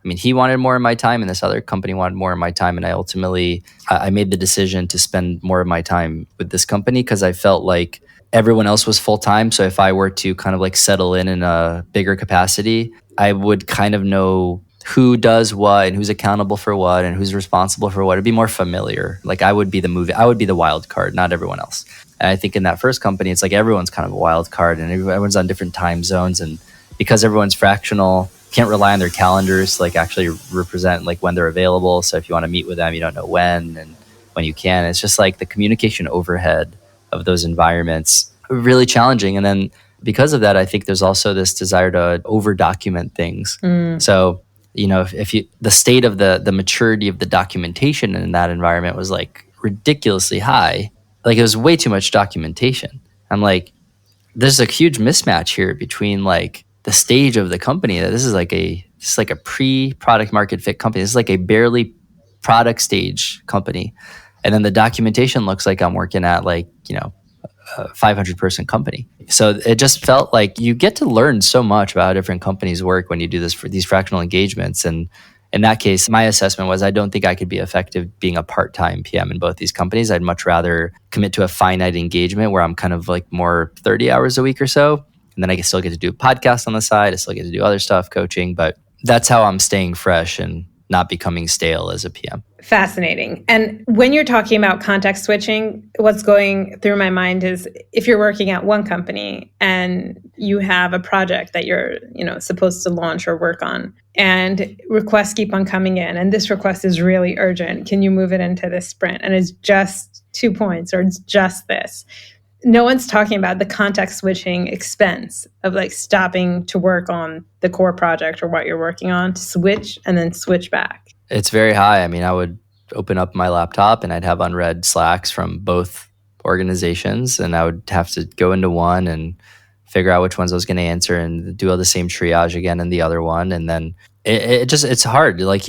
S2: he wanted more of my time, and this other company wanted more of my time. And I made the decision to spend more of my time with this company because I felt like everyone else was full-time. So if I were to kind of like settle in a bigger capacity, I would kind of know who does what and who's accountable for what and who's responsible for what. It'd be more familiar. Like I would be the wild card, not everyone else. And I think in that first company, it's like everyone's kind of a wild card, and everyone's on different time zones. And because everyone's fractional, can't rely on their calendars to like actually represent like when they're available. So if you want to meet with them, you don't know when, and when you can. It's just like the communication overhead of those environments really challenging. And then because of that, I think there's also this desire to over document things. So, if the state of the maturity of the documentation in that environment was like ridiculously high, like it was way too much documentation. I'm like, there's a huge mismatch here between like the stage of the company. This is like a pre-product market fit company. This is like a barely product stage company. And then the documentation looks like I'm working at like, a 500 person company. So it just felt like you get to learn so much about how different companies work when you do this for these fractional engagements. And in that case, my assessment was I don't think I could be effective being a part-time PM in both these companies. I'd much rather commit to a finite engagement where I'm kind of like more 30 hours a week or so. And then I still get to do a podcast on the side. I still get to do other stuff, coaching, but that's how I'm staying fresh and not becoming stale as a PM.
S3: Fascinating. And when you're talking about context switching, what's going through my mind is if you're working at one company and you have a project that you're, supposed to launch or work on, and requests keep on coming in, and this request is really urgent. Can you move it into this sprint? And it's just 2 points, or it's just this. No one's talking about the context switching expense of like stopping to work on the core project or what you're working on, to switch and then switch back.
S2: It's very high. I mean, I would open up my laptop and I'd have unread Slacks from both organizations, and I would have to go into one and figure out which ones I was going to answer and do all the same triage again in the other one. And then it's hard. Like,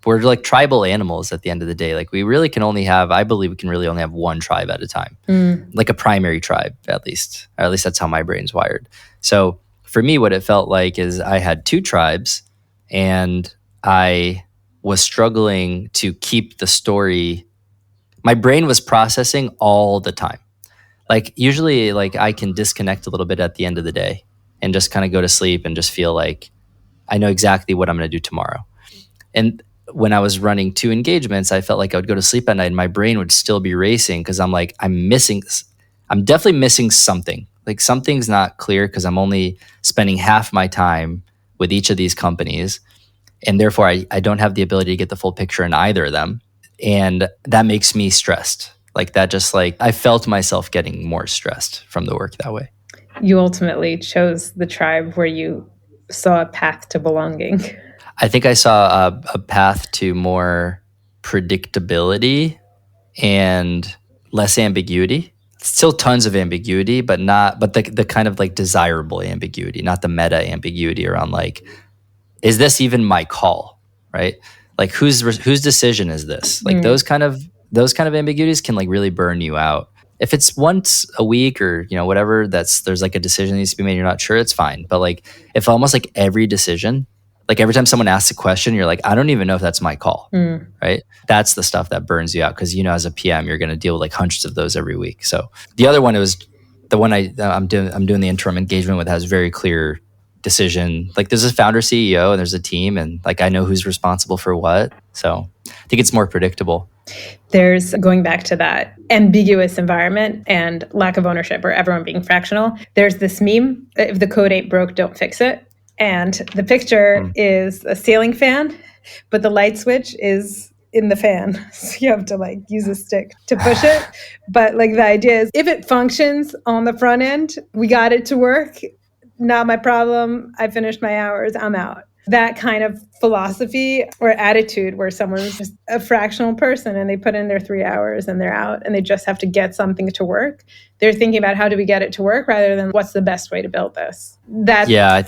S2: we're like tribal animals at the end of the day. Like I believe we can really only have one tribe at a time, like a primary tribe, at least. Or at least that's how my brain's wired. So for me, what it felt like is I had two tribes, and I was struggling to keep the story. My brain was processing all the time. Like usually, like I can disconnect a little bit at the end of the day and just kind of go to sleep and just feel like I know exactly what I'm going to do tomorrow. And when I was running 2 engagements, I felt like I would go to sleep at night and my brain would still be racing because I'm like, I'm definitely missing something. Like something's not clear because I'm only spending half my time with each of these companies. And therefore, I don't have the ability to get the full picture in either of them. And that makes me stressed. Like that just like, I felt myself getting more stressed from the work that way.
S3: You ultimately chose the tribe where you saw a path to belonging.
S2: I think I saw a path to more predictability and less ambiguity. Still tons of ambiguity, but the kind of like desirable ambiguity, not the meta ambiguity around like, is this even my call, right? Like whose decision is this? Like those kind of ambiguities can like really burn you out. If it's once a week or whatever, there's like a decision that needs to be made, you're not sure, it's fine. But like if almost like every decision, like every time someone asks a question, you're like, I don't even know if that's my call, right? That's the stuff that burns you out because as a PM, you're going to deal with like hundreds of those every week. So the other one, it was the one I'm doing the interim engagement with, has very clear decision. Like there's a founder CEO and there's a team, and like I know who's responsible for what. So I think it's more predictable.
S3: There's, going back to that ambiguous environment and lack of ownership, or everyone being fractional. There's this meme: if the code ain't broke, don't fix it. And the picture is a ceiling fan, but the light switch is in the fan. So you have to like use a stick to push it. But like the idea is if it functions on the front end, we got it to work. Not my problem. I finished my hours. I'm out. That kind of philosophy or attitude where someone's just a fractional person and they put in their 3 hours and they're out and they just have to get something to work. They're thinking about how do we get it to work rather than what's the best way to build this. I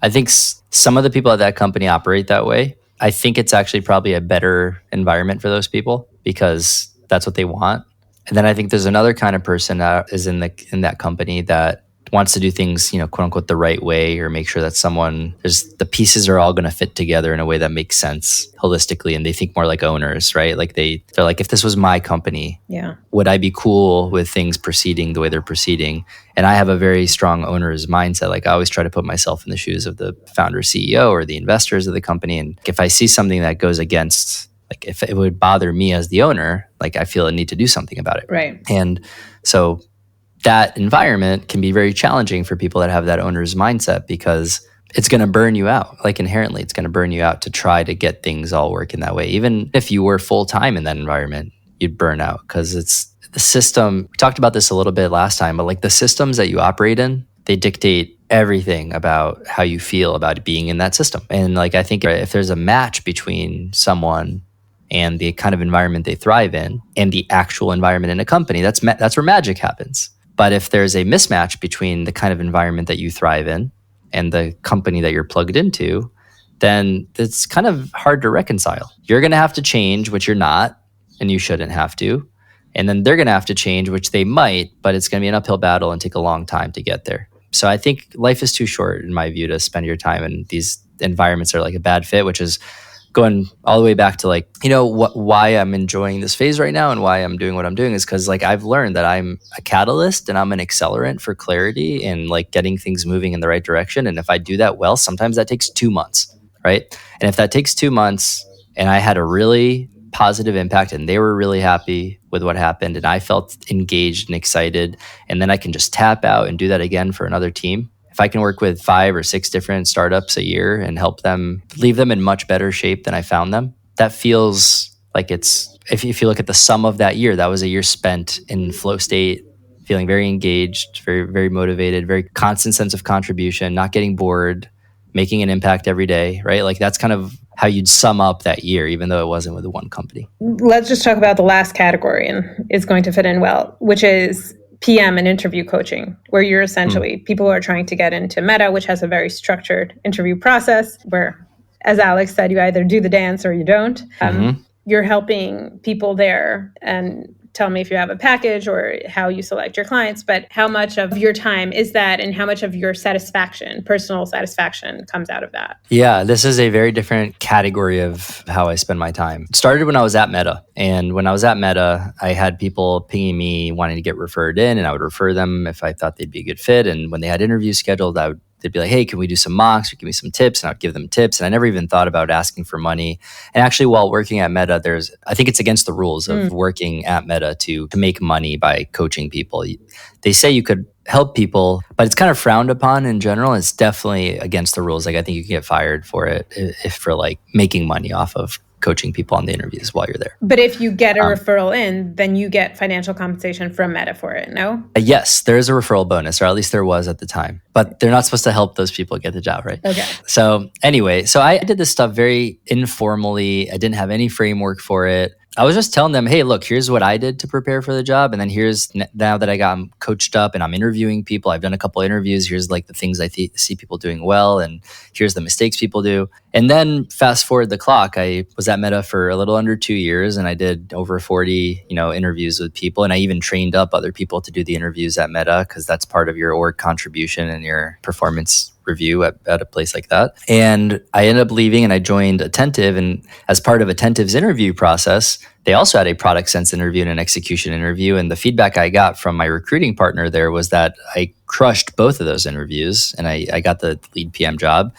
S3: think
S2: some of the people at that company operate that way. I think it's actually probably a better environment for those people because that's what they want. And then I think there's another kind of person that is in that company that wants to do things, quote unquote, the right way, or make sure that the pieces are all going to fit together in a way that makes sense holistically. And they think more like owners, right? Like they're like, if this was my company, would I be cool with things proceeding the way they're proceeding? And I have a very strong owner's mindset. Like I always try to put myself in the shoes of the founder CEO or the investors of the company. And if I see something that goes against, like if it would bother me as the owner, like I feel a need to do something about it.
S3: Right.
S2: And so that environment can be very challenging for people that have that owner's mindset because it's going to burn you out. Like inherently, it's going to burn you out to try to get things all working that way. Even if you were full-time in that environment, you'd burn out because it's the system. We talked about this a little bit last time, but like the systems that you operate in, they dictate everything about how you feel about being in that system. And like, I think if there's a match between someone and the kind of environment they thrive in and the actual environment in a company, that's where magic happens. But if there's a mismatch between the kind of environment that you thrive in and the company that you're plugged into, then it's kind of hard to reconcile. You're going to have to change, which you're not, and you shouldn't have to. And then they're going to have to change, which they might, but it's going to be an uphill battle and take a long time to get there. So I think life is too short, in my view, to spend your time in these environments that are like a bad fit, which is going all the way back to like, why I'm enjoying this phase right now and why I'm doing what I'm doing is because like I've learned that I'm a catalyst and I'm an accelerant for clarity and like getting things moving in the right direction. And if I do that well, sometimes that takes 2 months, right? And if that takes 2 months and I had a really positive impact and they were really happy with what happened and I felt engaged and excited, and then I can just tap out and do that again for another team. If I can work with 5 or 6 different startups a year and help them, leave them in much better shape than I found them, that feels like it's, if you look at the sum of that year, that was a year spent in flow state, feeling very engaged, very, very motivated, very constant sense of contribution, not getting bored, making an impact every day, right? Like that's kind of how you'd sum up that year, even though it wasn't with one company.
S3: Let's just talk about the last category, and it's going to fit in well, which is PM and interview coaching, where you're essentially people who are trying to get into Meta, which has a very structured interview process where, as Alex said, you either do the dance or you don't. You're helping people there, and tell me if you have a package or how you select your clients, but how much of your time is that and how much of your satisfaction, personal satisfaction, comes out of that?
S2: Yeah, this is a very different category of how I spend my time. It started when I was at Meta. And when I was at Meta, I had people pinging me wanting to get referred in, and I would refer them if I thought they'd be a good fit. And when they had interviews scheduled, they'd be like, hey, can we do some mocks or give me some tips? And I'd give them tips. And I never even thought about asking for money. And actually, while working at Meta, I think it's against the rules of working at Meta to make money by coaching people. They say you could help people, but it's kind of frowned upon in general. It's definitely against the rules. Like I think you can get fired for it if for like making money off of coaching people on the interviews while you're there.
S3: But if you get a referral in, then you get financial compensation from Meta for it, no?
S2: Yes, there is a referral bonus, or at least there was at the time. But they're not supposed to help those people get the job, right?
S3: Okay.
S2: So anyway, I did this stuff very informally. I didn't have any framework for it. I was just telling them, hey, look, here's what I did to prepare for the job. And then now that I got coached up and I'm interviewing people, I've done a couple interviews. Here's like the things I see people doing well. And here's the mistakes people do. And then fast forward the clock, I was at Meta for a little under 2 years and I did over 40, interviews with people. And I even trained up other people to do the interviews at Meta because that's part of your org contribution and your performance review at a place like that. And I ended up leaving and I joined Attentive. And as part of Attentive's interview process, they also had a product sense interview and an execution interview. And the feedback I got from my recruiting partner there was that I crushed both of those interviews and I got the lead PM job.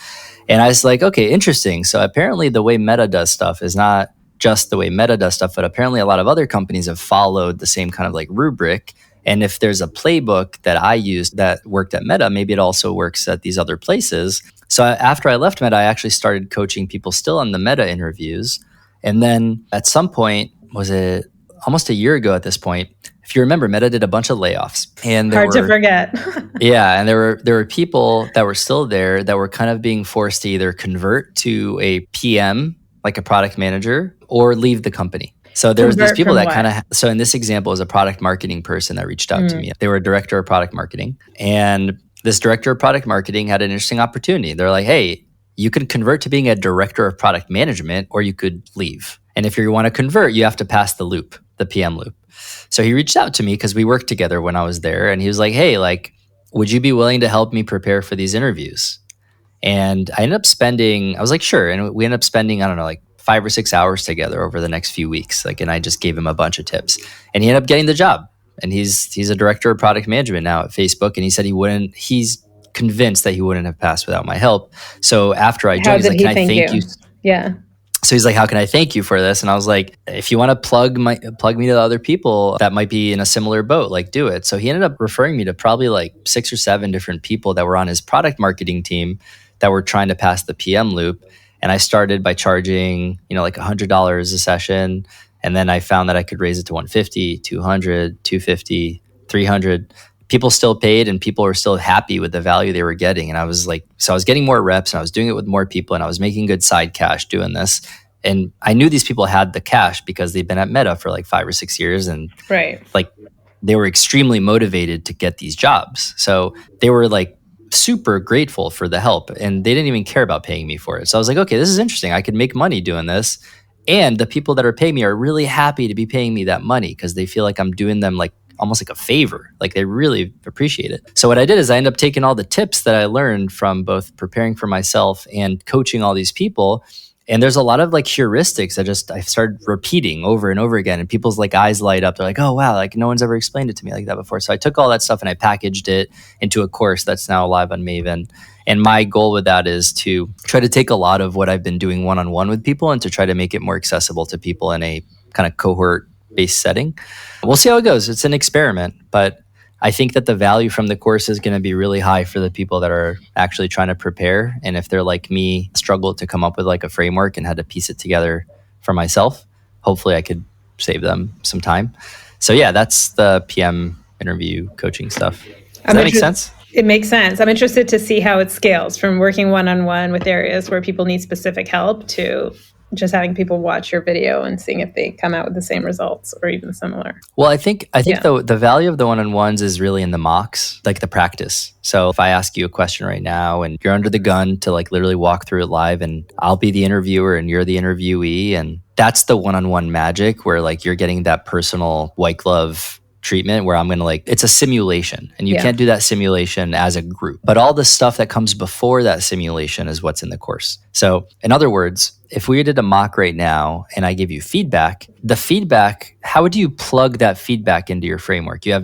S2: And I was like, okay, interesting. So apparently the way Meta does stuff is not just the way Meta does stuff, but apparently a lot of other companies have followed the same kind of like rubric. And if there's a playbook that I used that worked at Meta, maybe it also works at these other places. So after I left Meta, I actually started coaching people still on the Meta interviews. And then at some point, was it almost a year ago at this point, if you remember, Meta did a bunch of layoffs. And
S3: hard to forget.
S2: Yeah, and there were people that were still there that were kind of being forced to either convert to a PM, like a product manager, or leave the company. So there was these people that kind of, so in this example, was a product marketing person that reached out to me. They were a director of product marketing. And this director of product marketing had an interesting opportunity. They're like, hey, you can convert to being a director of product management, or you could leave. And if you want to convert, you have to pass the loop, the PM loop. So he reached out to me because we worked together when I was there. And he was like, hey, like, would you be willing to help me prepare for these interviews? And I was like, sure. And we ended up spending, I don't know, like 5 or 6 hours together over the next few weeks. And I just gave him a bunch of tips and he ended up getting the job. And he's a director of product management now at Facebook. And he said he's convinced that he wouldn't have passed without my help. So after I joined, he's like, can I thank you?
S3: Yeah.
S2: So he's like, how can I thank you for this? And I was like, if you want to plug me to other people that might be in a similar boat, like do it. So he ended up referring me to probably like 6 or 7 different people that were on his product marketing team that were trying to pass the PM loop. And I started by charging, like $100 a session. And then I found that I could raise it to $150, $200, $250, $300. People still paid and people were still happy with the value they were getting. And I was like, so I was getting more reps and I was doing it with more people and I was making good side cash doing this. And I knew these people had the cash because they'd been at Meta for like 5 or 6 years. And like they were extremely motivated to get these jobs. So they were like super grateful for the help and they didn't even care about paying me for it. So I was like, okay, this is interesting. I could make money doing this. And the people that are paying me are really happy to be paying me that money because they feel like I'm doing them like almost like a favor. Like they really appreciate it. So what I did is I ended up taking all the tips that I learned from both preparing for myself and coaching all these people. And there's a lot of like heuristics I started repeating over and over again, and people's like eyes light up. They're like, oh wow, like no one's ever explained it to me like that before. So I took all that stuff and I packaged it into a course that's now live on Maven. And my goal with that is to try to take a lot of what I've been doing one-on-one with people and to try to make it more accessible to people in a kind of cohort-based setting. We'll see how it goes. It's an experiment, but I think that the value from the course is going to be really high for the people that are actually trying to prepare. And if they're like me, struggled to come up with like a framework and had to piece it together for myself, hopefully I could save them some time. So yeah, that's the PM interview coaching stuff. Does that make sense?
S3: It makes sense. I'm interested to see how it scales from working one-on-one with areas where people need specific help to just having people watch your video and seeing if they come out with the same results or even similar.
S2: Well, I think the value of the one-on-ones is really in the mocks, like the practice. So if I ask you a question right now and you're under the gun to like literally walk through it live, and I'll be the interviewer and you're the interviewee, and that's the one-on-one magic where like you're getting that personal white glove treatment where I'm going to like, it's a simulation and you can't do that simulation as a group, but all the stuff that comes before that simulation is what's in the course. So in other words, if we did a mock right now and I give you feedback, the feedback, how would you plug that feedback into your framework? You have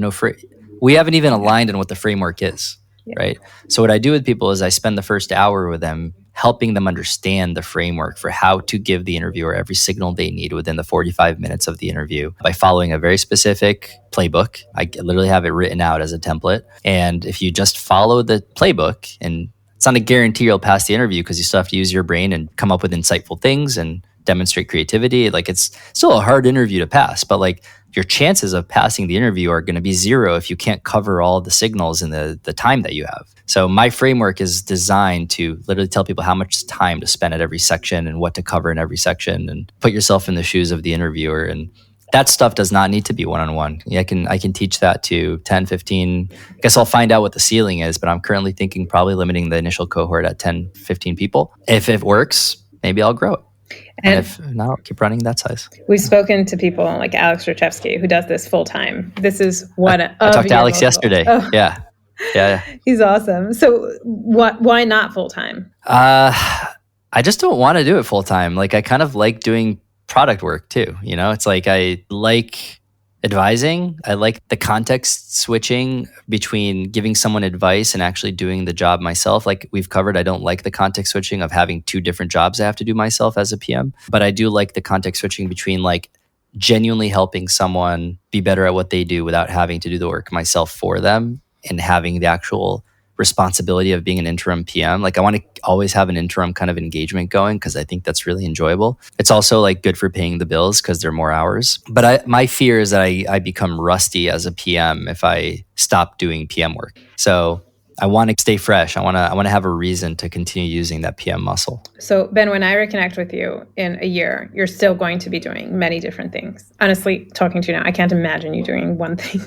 S2: we haven't even aligned on what the framework is, right? So what I do with people is I spend the first hour with them helping them understand the framework for how to give the interviewer every signal they need within the 45 minutes of the interview by following a very specific playbook. I literally have it written out as a template. And if you just follow the playbook, and it's not a guarantee you'll pass the interview because you still have to use your brain and come up with insightful things and demonstrate creativity. Like it's still a hard interview to pass, but like your chances of passing the interview are going to be zero if you can't cover all the signals in the time that you have. So my framework is designed to literally tell people how much time to spend at every section and what to cover in every section, and put yourself in the shoes of the interviewer. And that stuff does not need to be one-on-one. I can teach that to 10, 15. I guess I'll find out what the ceiling is, but I'm currently thinking probably limiting the initial cohort at 10, 15 people. If it works, maybe I'll grow it. And if not, I'll keep running that size.
S3: We've spoken to people like Alex Rachevsky, who does this full time. This is one of
S2: I talked to Alex yesterday. Oh. Yeah.
S3: He's awesome. So why not full time?
S2: I just don't want to do it full time. Like I kind of like doing product work too. You know, it's like I like advising. I like the context switching between giving someone advice and actually doing the job myself. Like we've covered, I don't like the context switching of having two different jobs I have to do myself as a PM, but I do like the context switching between like genuinely helping someone be better at what they do without having to do the work myself for them and having the actual responsibility of being an interim PM. Like I want to always have an interim kind of engagement going because I think that's really enjoyable. It's also like good for paying the bills because there are more hours. But my fear is that I become rusty as a PM if I stop doing PM work. So I want to stay fresh. I want to have a reason to continue using that PM muscle.
S3: So Ben, when I reconnect with you in a year, you're still going to be doing many different things. Honestly, talking to you now, I can't imagine you doing one thing.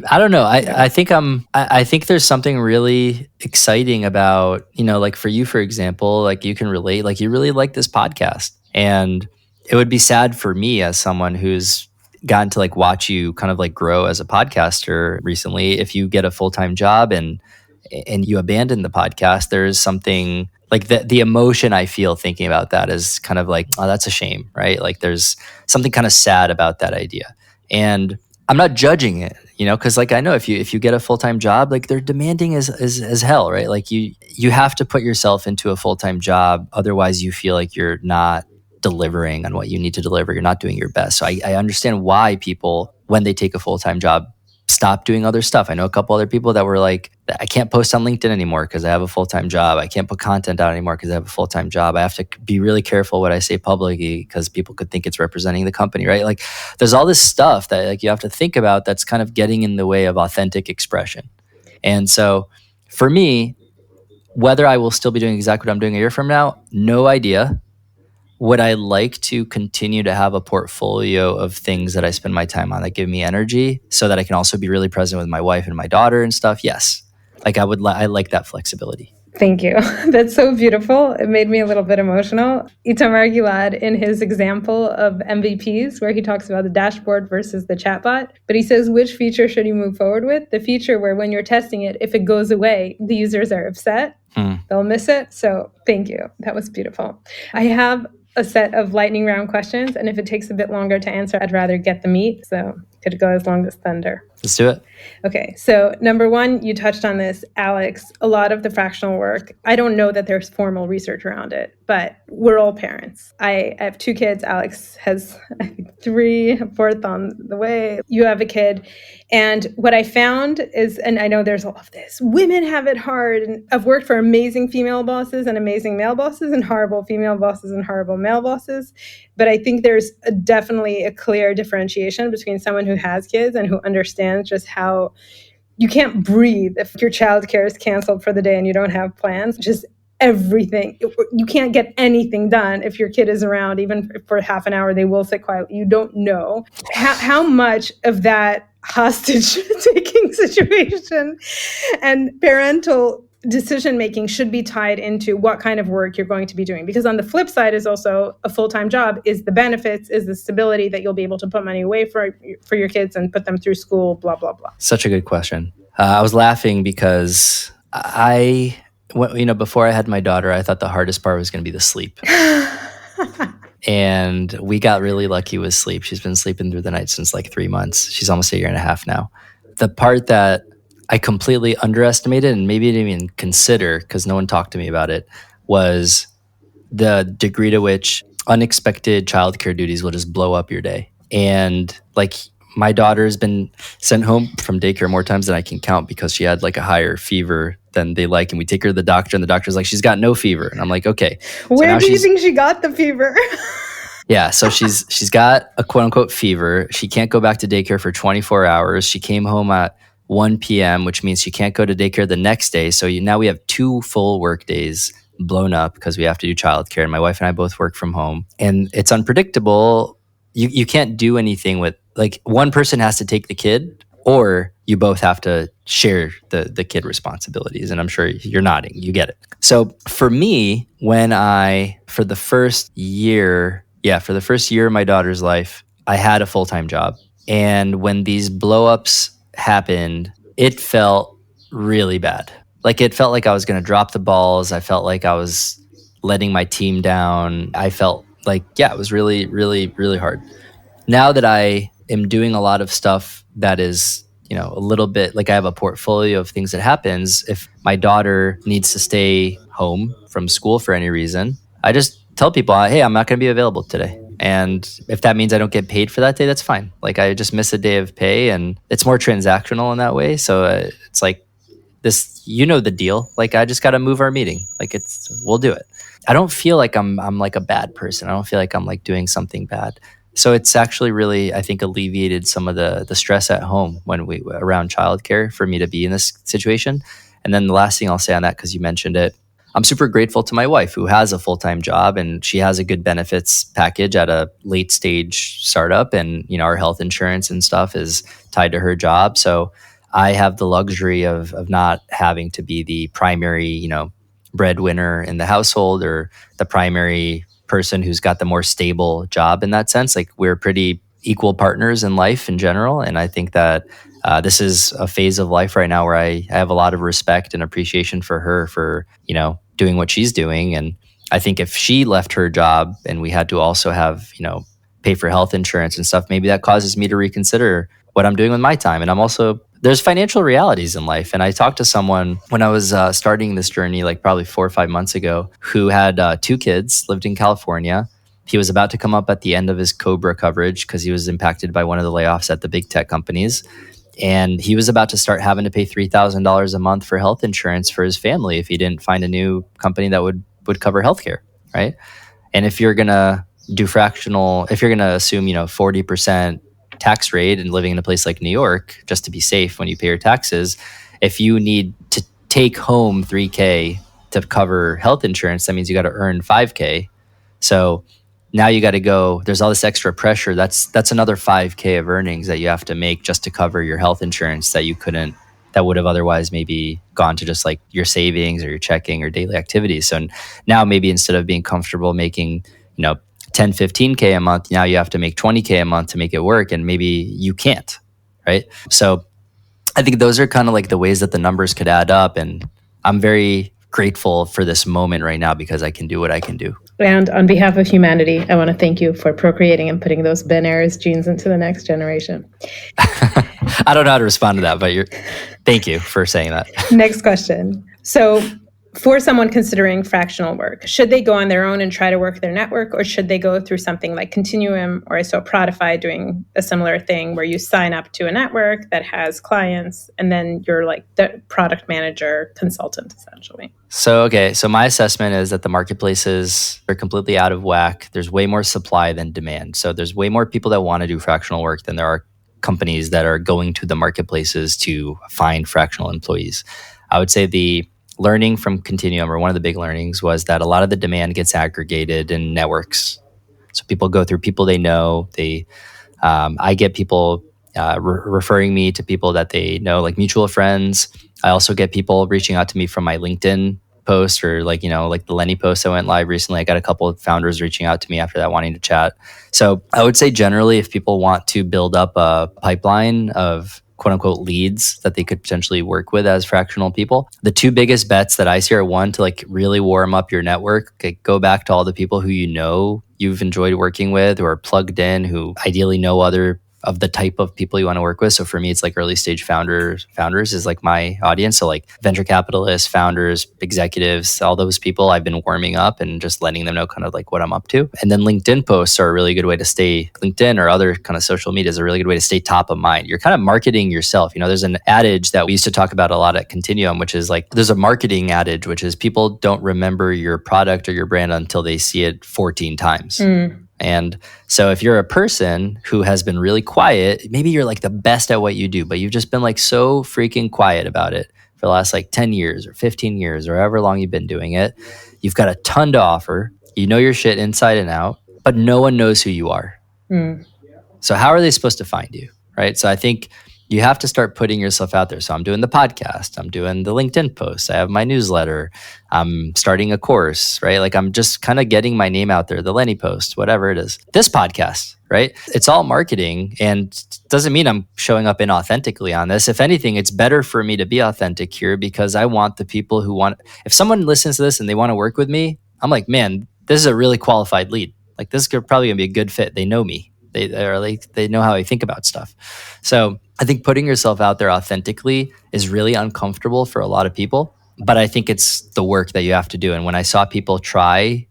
S2: I don't know. I think there's something really exciting about, you know, like for you, for example, like you can relate, like you really like this podcast, and it would be sad for me as someone who's gotten to like watch you kind of like grow as a podcaster recently. If you get a full-time job and you abandon the podcast, there's something like the emotion I feel thinking about that is kind of like, oh, that's a shame, right? Like there's something kind of sad about that idea. And I'm not judging it, you know, because like I know if you get a full-time job, like they're demanding as hell, right? Like you have to put yourself into a full-time job. Otherwise you feel like you're not delivering on what you need to deliver. You're not doing your best. So I understand why people, when they take a full-time job, stop doing other stuff. I know a couple other people that were like, I can't post on LinkedIn anymore because I have a full-time job. I can't put content out anymore because I have a full-time job. I have to be really careful what I say publicly because people could think it's representing the company, right? Like there's all this stuff that like you have to think about that's kind of getting in the way of authentic expression. And so for me, whether I will still be doing exactly what I'm doing a year from now, no idea. Would I like to continue to have a portfolio of things that I spend my time on that give me energy so that I can also be really present with my wife and my daughter and stuff? Yes. Like I like that flexibility.
S3: Thank you. That's so beautiful. It made me a little bit emotional. Itamar Gilad, in his example of MVPs, where he talks about the dashboard versus the chatbot, but he says, which feature should you move forward with? The feature where when you're testing it, if it goes away, the users are upset. They'll miss it. So thank you. That was beautiful. I have a set of lightning round questions, and if it takes a bit longer to answer, I'd rather get the meat. So could go as long as thunder.
S2: Let's do it.
S3: Okay, so number one, you touched on this, Alex. A lot of the fractional work, I don't know that there's formal research around it, but we're all parents. I have 2 kids. Alex has, I think, 3, a 4th on the way. You have a kid. And what I found is, and I know there's all of this, women have it hard. And I've worked for amazing female bosses and amazing male bosses and horrible female bosses and horrible male bosses. But I think there's definitely a clear differentiation between someone who has kids and who understands just how you can't breathe if your childcare is canceled for the day and you don't have plans. Just everything. You can't get anything done if your kid is around, even for half an hour. They will sit quietly. You don't know how much of that hostage-taking situation and parental decision-making should be tied into what kind of work you're going to be doing. Because on the flip side is also a full-time job is the benefits, is the stability that you'll be able to put money away for your kids and put them through school, blah, blah, blah.
S2: Such a good question. I was laughing because before I had my daughter, I thought the hardest part was going to be the sleep. And we got really lucky with sleep. She's been sleeping through the night since like 3 months. She's almost a year and a half now. The part that I completely underestimated and maybe didn't even consider because no one talked to me about it was the degree to which unexpected childcare duties will just blow up your day. And like my daughter's been sent home from daycare more times than I can count because she had like a higher fever than they like. And we take her to the doctor and the doctor's like, she's got no fever. And I'm like, okay.
S3: Where do you think she got the fever?
S2: Yeah, so she's got a quote unquote fever. She can't go back to daycare for 24 hours. She came home at 1 p.m., which means she can't go to daycare the next day. So now we have 2 full work days blown up because we have to do childcare. And my wife and I both work from home. And it's unpredictable. You can't do anything with, like, one person has to take the kid or you both have to share the kid responsibilities. And I'm sure you're nodding. You get it. So for me, for the first year of my daughter's life, I had a full-time job. And when these blow-ups happened, it felt really bad. Like it felt like I was going to drop the balls. I felt like I was letting my team down. I felt like, it was really, really, really hard. Now that I am doing a lot of stuff that is, a little bit like I have a portfolio of things that happens. If my daughter needs to stay home from school for any reason, I just tell people, hey, I'm not going to be available today. And if that means I don't get paid for that day, that's fine. Like I just miss a day of pay and it's more transactional in that way. So it's like this, the deal. Like I just got to move our meeting. Like we'll do it. I don't feel like I'm like a bad person. I don't feel like I'm like doing something bad. So it's actually really, I think, alleviated some of the stress at home around childcare for me to be in this situation. And then the last thing I'll say on that, because you mentioned it, I'm super grateful to my wife who has a full-time job and she has a good benefits package at a late stage startup. And, our health insurance and stuff is tied to her job. So I have the luxury of not having to be the primary, breadwinner in the household or the primary person who's got the more stable job in that sense. Like we're pretty equal partners in life in general. And I think that this is a phase of life right now where I have a lot of respect and appreciation for her for, doing what she's doing. And I think if she left her job and we had to also have, pay for health insurance and stuff, maybe that causes me to reconsider what I'm doing with my time. And there's financial realities in life. And I talked to someone when I was starting this journey, like probably 4 or 5 months ago, who had 2 kids, lived in California. He was about to come up at the end of his COBRA coverage because he was impacted by one of the layoffs at the big tech companies. And he was about to start having to pay $3,000 a month for health insurance for his family if he didn't find a new company that would cover healthcare, right? And if you're going to do fractional, if you're going to assume, 40% tax rate and living in a place like New York, just to be safe when you pay your taxes, if you need to take home $3,000 to cover health insurance, that means you got to earn $5,000. So now you got to go, there's all this extra pressure. That's another $5,000 of earnings that you have to make just to cover your health insurance that you couldn't that would have otherwise maybe gone to just like your savings or your checking or daily activities. So now maybe instead of being comfortable making, 10, 15K a month, now you have to make 20K a month to make it work. And maybe you can't, right? So I think those are kind of like the ways that the numbers could add up. And I'm very grateful for this moment right now because I can do what I can do.
S3: And on behalf of humanity, I want to thank you for procreating and putting those Ben Erez genes into the next generation.
S2: I don't know how to respond to that, but thank you for saying that.
S3: Next question. So for someone considering fractional work, should they go on their own and try to work their network, or should they go through something like Continuum, or I saw Protify doing a similar thing where you sign up to a network that has clients and then you're like the product manager consultant essentially?
S2: So my assessment is that the marketplaces are completely out of whack. There's way more supply than demand. So there's way more people that want to do fractional work than there are companies that are going to the marketplaces to find fractional employees. I would say the learning from Continuum, or one of the big learnings, was that a lot of the demand gets aggregated in networks. So people go through people they know. I get people referring me to people that they know, like mutual friends. I also get people reaching out to me from my LinkedIn post, or like the Lenny post that went live recently. I got a couple of founders reaching out to me after that wanting to chat. So I would say generally, if people want to build up a pipeline of quote unquote leads that they could potentially work with as fractional people, the two biggest bets that I see are, one, to like really warm up your network. Go back to all the people who you've enjoyed working with, who are plugged in, who ideally know other of the type of people you want to work with. So for me, it's like early stage founders is like my audience. So like venture capitalists, founders, executives, all those people I've been warming up and just letting them know kind of like what I'm up to. And then LinkedIn posts are a really good way to stay, LinkedIn or other kind of social media is a really good way to stay top of mind. You're kind of marketing yourself. There's an adage that we used to talk about a lot at Continuum, which is like, there's a marketing adage, which is people don't remember your product or your brand until they see it 14 times. And so if you're a person who has been really quiet, maybe you're like the best at what you do, but you've just been like so freaking quiet about it for the last like 10 years or 15 years or however long you've been doing it. You've got a ton to offer. You know your shit inside and out, but no one knows who you are. So how are they supposed to find you, right? So I think you have to start putting yourself out there. So I'm doing the podcast, I'm doing the LinkedIn posts, I have my newsletter, I'm starting a course, right? Like I'm just kind of getting my name out there, the Lenny post, whatever it is. This podcast, right? It's all marketing, and doesn't mean I'm showing up inauthentically on this. If anything, it's better for me to be authentic here because I want the people who if someone listens to this and they want to work with me, I'm like, man, this is a really qualified lead. Like this is probably gonna be a good fit. They know me. They know how I think about stuff. So I think putting yourself out there authentically is really uncomfortable for a lot of people, but I think it's the work that you have to do. And when I saw people try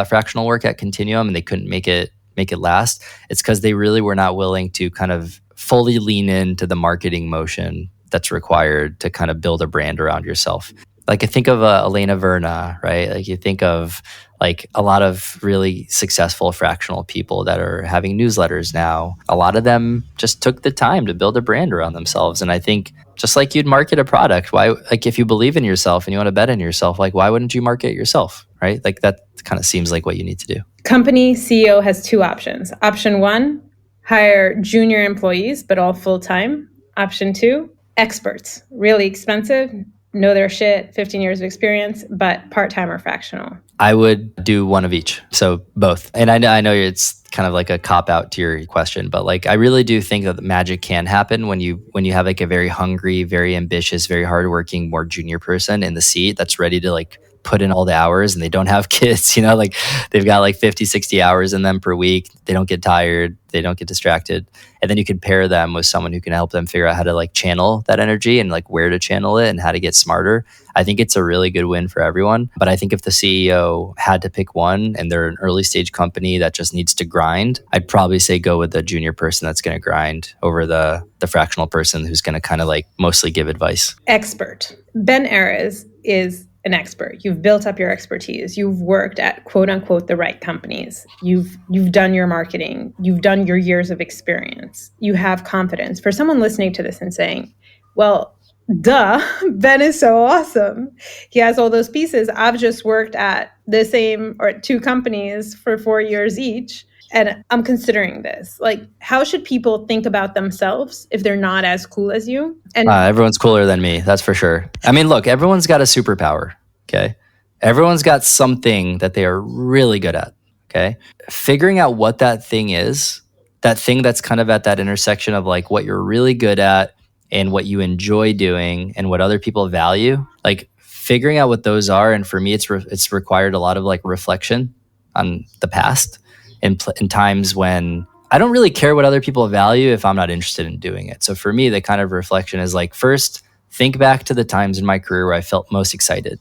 S2: fractional work at Continuum and they couldn't make it last, it's because they really were not willing to kind of fully lean into the marketing motion that's required to kind of build a brand around yourself. Like I think of Elena Verna, right? Like you think of like a lot of really successful fractional people that are having newsletters now. A lot of them just took the time to build a brand around themselves. And I think just like you'd market a product, like if you believe in yourself and you want to bet in yourself, like why wouldn't you market yourself, right? Like that kind of seems like what you need to do.
S3: Company CEO has two options. Option one, hire junior employees, but all full-time. Option two, experts, really expensive, know their shit, 15 years of experience, but part-time or fractional.
S2: I would do one of each. So both. And I know it's kind of like a cop out to your question, but like I really do think that the magic can happen when you have like a very hungry, very ambitious, very hardworking, more junior person in the seat that's ready to like put in all the hours, and they don't have kids, like they've got like 50, 60 hours in them per week. They don't get tired. They don't get distracted. And then you can pair them with someone who can help them figure out how to like channel that energy and like where to channel it and how to get smarter. I think it's a really good win for everyone. But I think if the CEO had to pick one and they're an early stage company that just needs to grind, I'd probably say go with the junior person that's going to grind over the fractional person who's going to kind of like mostly give advice.
S3: Expert. Ben Erez is an expert. You've built up your expertise. You've worked at quote unquote the right companies. You've done your marketing. You've done your years of experience. You have confidence. For someone listening to this and saying, well, duh, Ben is so awesome. He has all those pieces. I've just worked at the same or two companies for 4 years each. and I'm considering this. Like, how should people think about themselves if they're not as cool as you? And
S2: Everyone's cooler than me, that's for sure. I mean, look, everyone's got a superpower, okay? Everyone's got something that they are really good at, okay? Figuring out what that thing is, that thing that's kind of at that intersection of like what you're really good at and what you enjoy doing and what other people value, like figuring out what those are. And for me, it's required a lot of like reflection on the past in times when I don't really care what other people value if I'm not interested in doing it. So for me, the kind of reflection is like, first, think back to the times in my career where I felt most excited,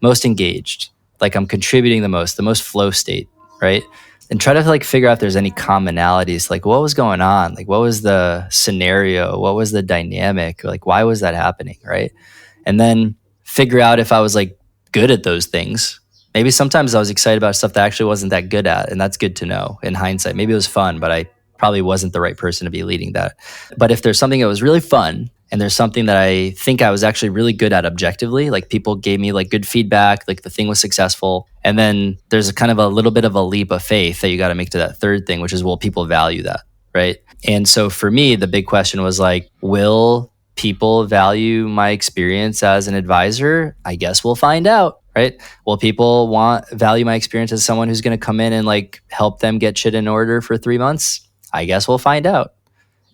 S2: most engaged, like I'm contributing the most flow state, right? And try to like figure out if there's any commonalities, like what was going on? Like what was the scenario? What was the dynamic? Like why was that happening, right? And then figure out if I was like good at those things. Maybe sometimes I was excited about stuff that I actually wasn't that good at, and that's good to know in hindsight. Maybe it was fun, but I probably wasn't the right person to be leading that. But if there's something that was really fun and there's something that I think I was actually really good at objectively, like people gave me like good feedback, like the thing was successful, and then there's a kind of a little bit of a leap of faith that you got to make to that third thing, which is, will people value that, right? And so for me, the big question was like, will people value my experience as an advisor? I guess we'll find out, right? Will people value my experience as someone who's going to come in and like help them get shit in order for 3 months? I guess we'll find out.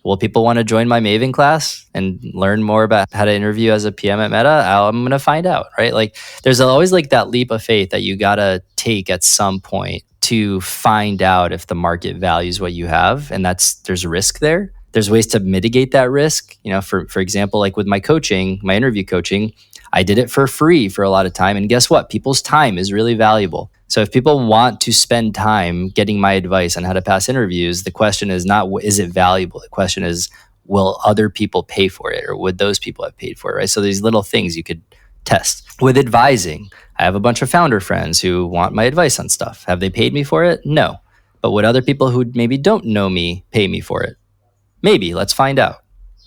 S2: Will people want to join my Maven class and learn more about how to interview as a PM at Meta? I'm going to find out, right? Like there's always like that leap of faith that you got to take at some point to find out if the market values what you have. And there's risk there. There's ways to mitigate that risk. You know, for example, like with my coaching, my interview coaching, I did it for free for a lot of time. And guess what? People's time is really valuable. So if people want to spend time getting my advice on how to pass interviews, the question is not, is it valuable? The question is, will other people pay for it, or would those people have paid for it, right? So these little things you could test. With advising, I have a bunch of founder friends who want my advice on stuff. Have they paid me for it? No. But would other people who maybe don't know me pay me for it? Maybe. Let's find out,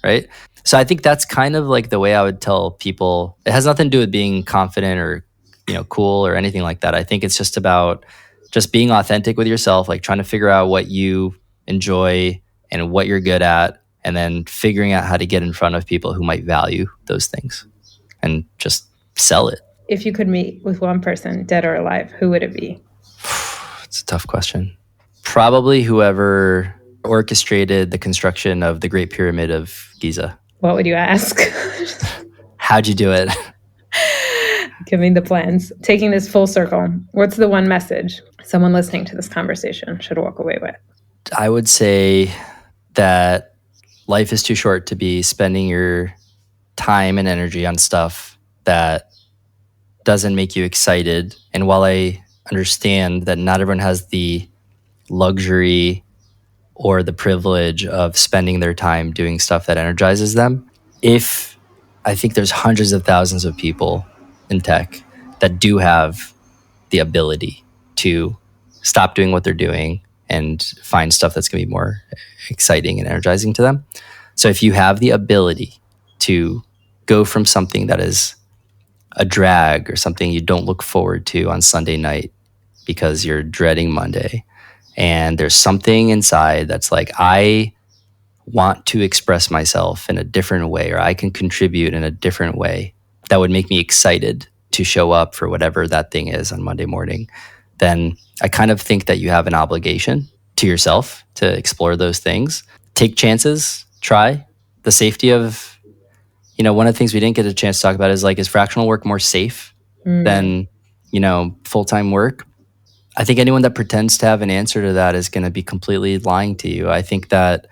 S2: right? So I think that's kind of like the way I would tell people. It has nothing to do with being confident or cool or anything like that. I think it's just about just being authentic with yourself, like trying to figure out what you enjoy and what you're good at, and then figuring out how to get in front of people who might value those things and just sell it.
S3: If you could meet with one person, dead or alive, who would it be?
S2: It's a tough question. Probably whoever orchestrated the construction of the Great Pyramid of Giza.
S3: What would you ask?
S2: How'd you do it?
S3: Give me the plans. Taking this full circle, what's the one message someone listening to this conversation should walk away with?
S2: I would say that life is too short to be spending your time and energy on stuff that doesn't make you excited. And while I understand that not everyone has the luxury or the privilege of spending their time doing stuff that energizes them, I think there's hundreds of thousands of people in tech that do have the ability to stop doing what they're doing and find stuff that's going to be more exciting and energizing to them. So if you have the ability to go from something that is a drag or something you don't look forward to on Sunday night because you're dreading Monday, and there's something inside that's like, I want to express myself in a different way, or I can contribute in a different way that would make me excited to show up for whatever that thing is on Monday morning, then I kind of think that you have an obligation to yourself to explore those things. Take chances, try. The safety of, one of the things we didn't get a chance to talk about is fractional work more safe than, full-time work? I think anyone that pretends to have an answer to that is going to be completely lying to you. I think that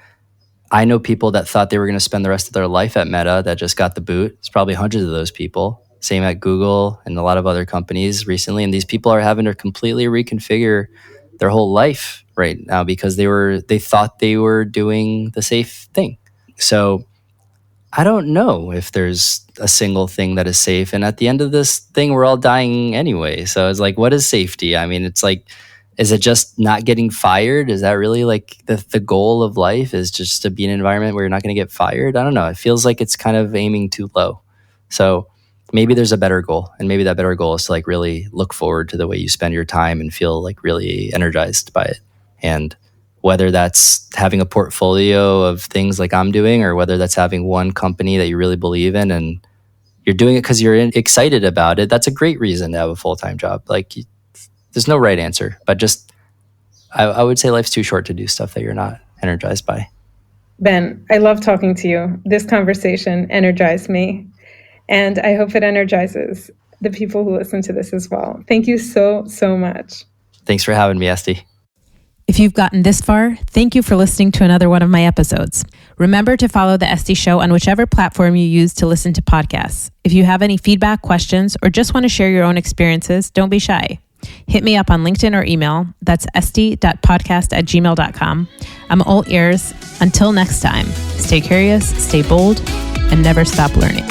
S2: I know people that thought they were going to spend the rest of their life at Meta that just got the boot. It's probably hundreds of those people. Same at Google and a lot of other companies recently. And these people are having to completely reconfigure their whole life right now because they thought they were doing the safe thing. So I don't know if there's a single thing that is safe. And at the end of this thing, we're all dying anyway. So it's like, what is safety? I mean, it's like, is it just not getting fired? Is that really like the goal of life, is just to be in an environment where you're not going to get fired? I don't know. It feels like it's kind of aiming too low. So maybe there's a better goal. And maybe that better goal is to really look forward to the way you spend your time and feel really energized by it. And whether that's having a portfolio of things like I'm doing, or whether that's having one company that you really believe in and you're doing it because you're excited about it. That's a great reason to have a full-time job. Like, there's no right answer, but just, I would say life's too short to do stuff that you're not energized by.
S3: Ben, I love talking to you. This conversation energized me, and I hope it energizes the people who listen to this as well. Thank you so, so much.
S2: Thanks for having me, Esty.
S1: If you've gotten this far, thank you for listening to another one of my episodes. Remember to follow The Esty Show on whichever platform you use to listen to podcasts. If you have any feedback, questions, or just want to share your own experiences, don't be shy. Hit me up on LinkedIn or email. That's esty.podcast@gmail.com. I'm all ears. Until next time, stay curious, stay bold, and never stop learning.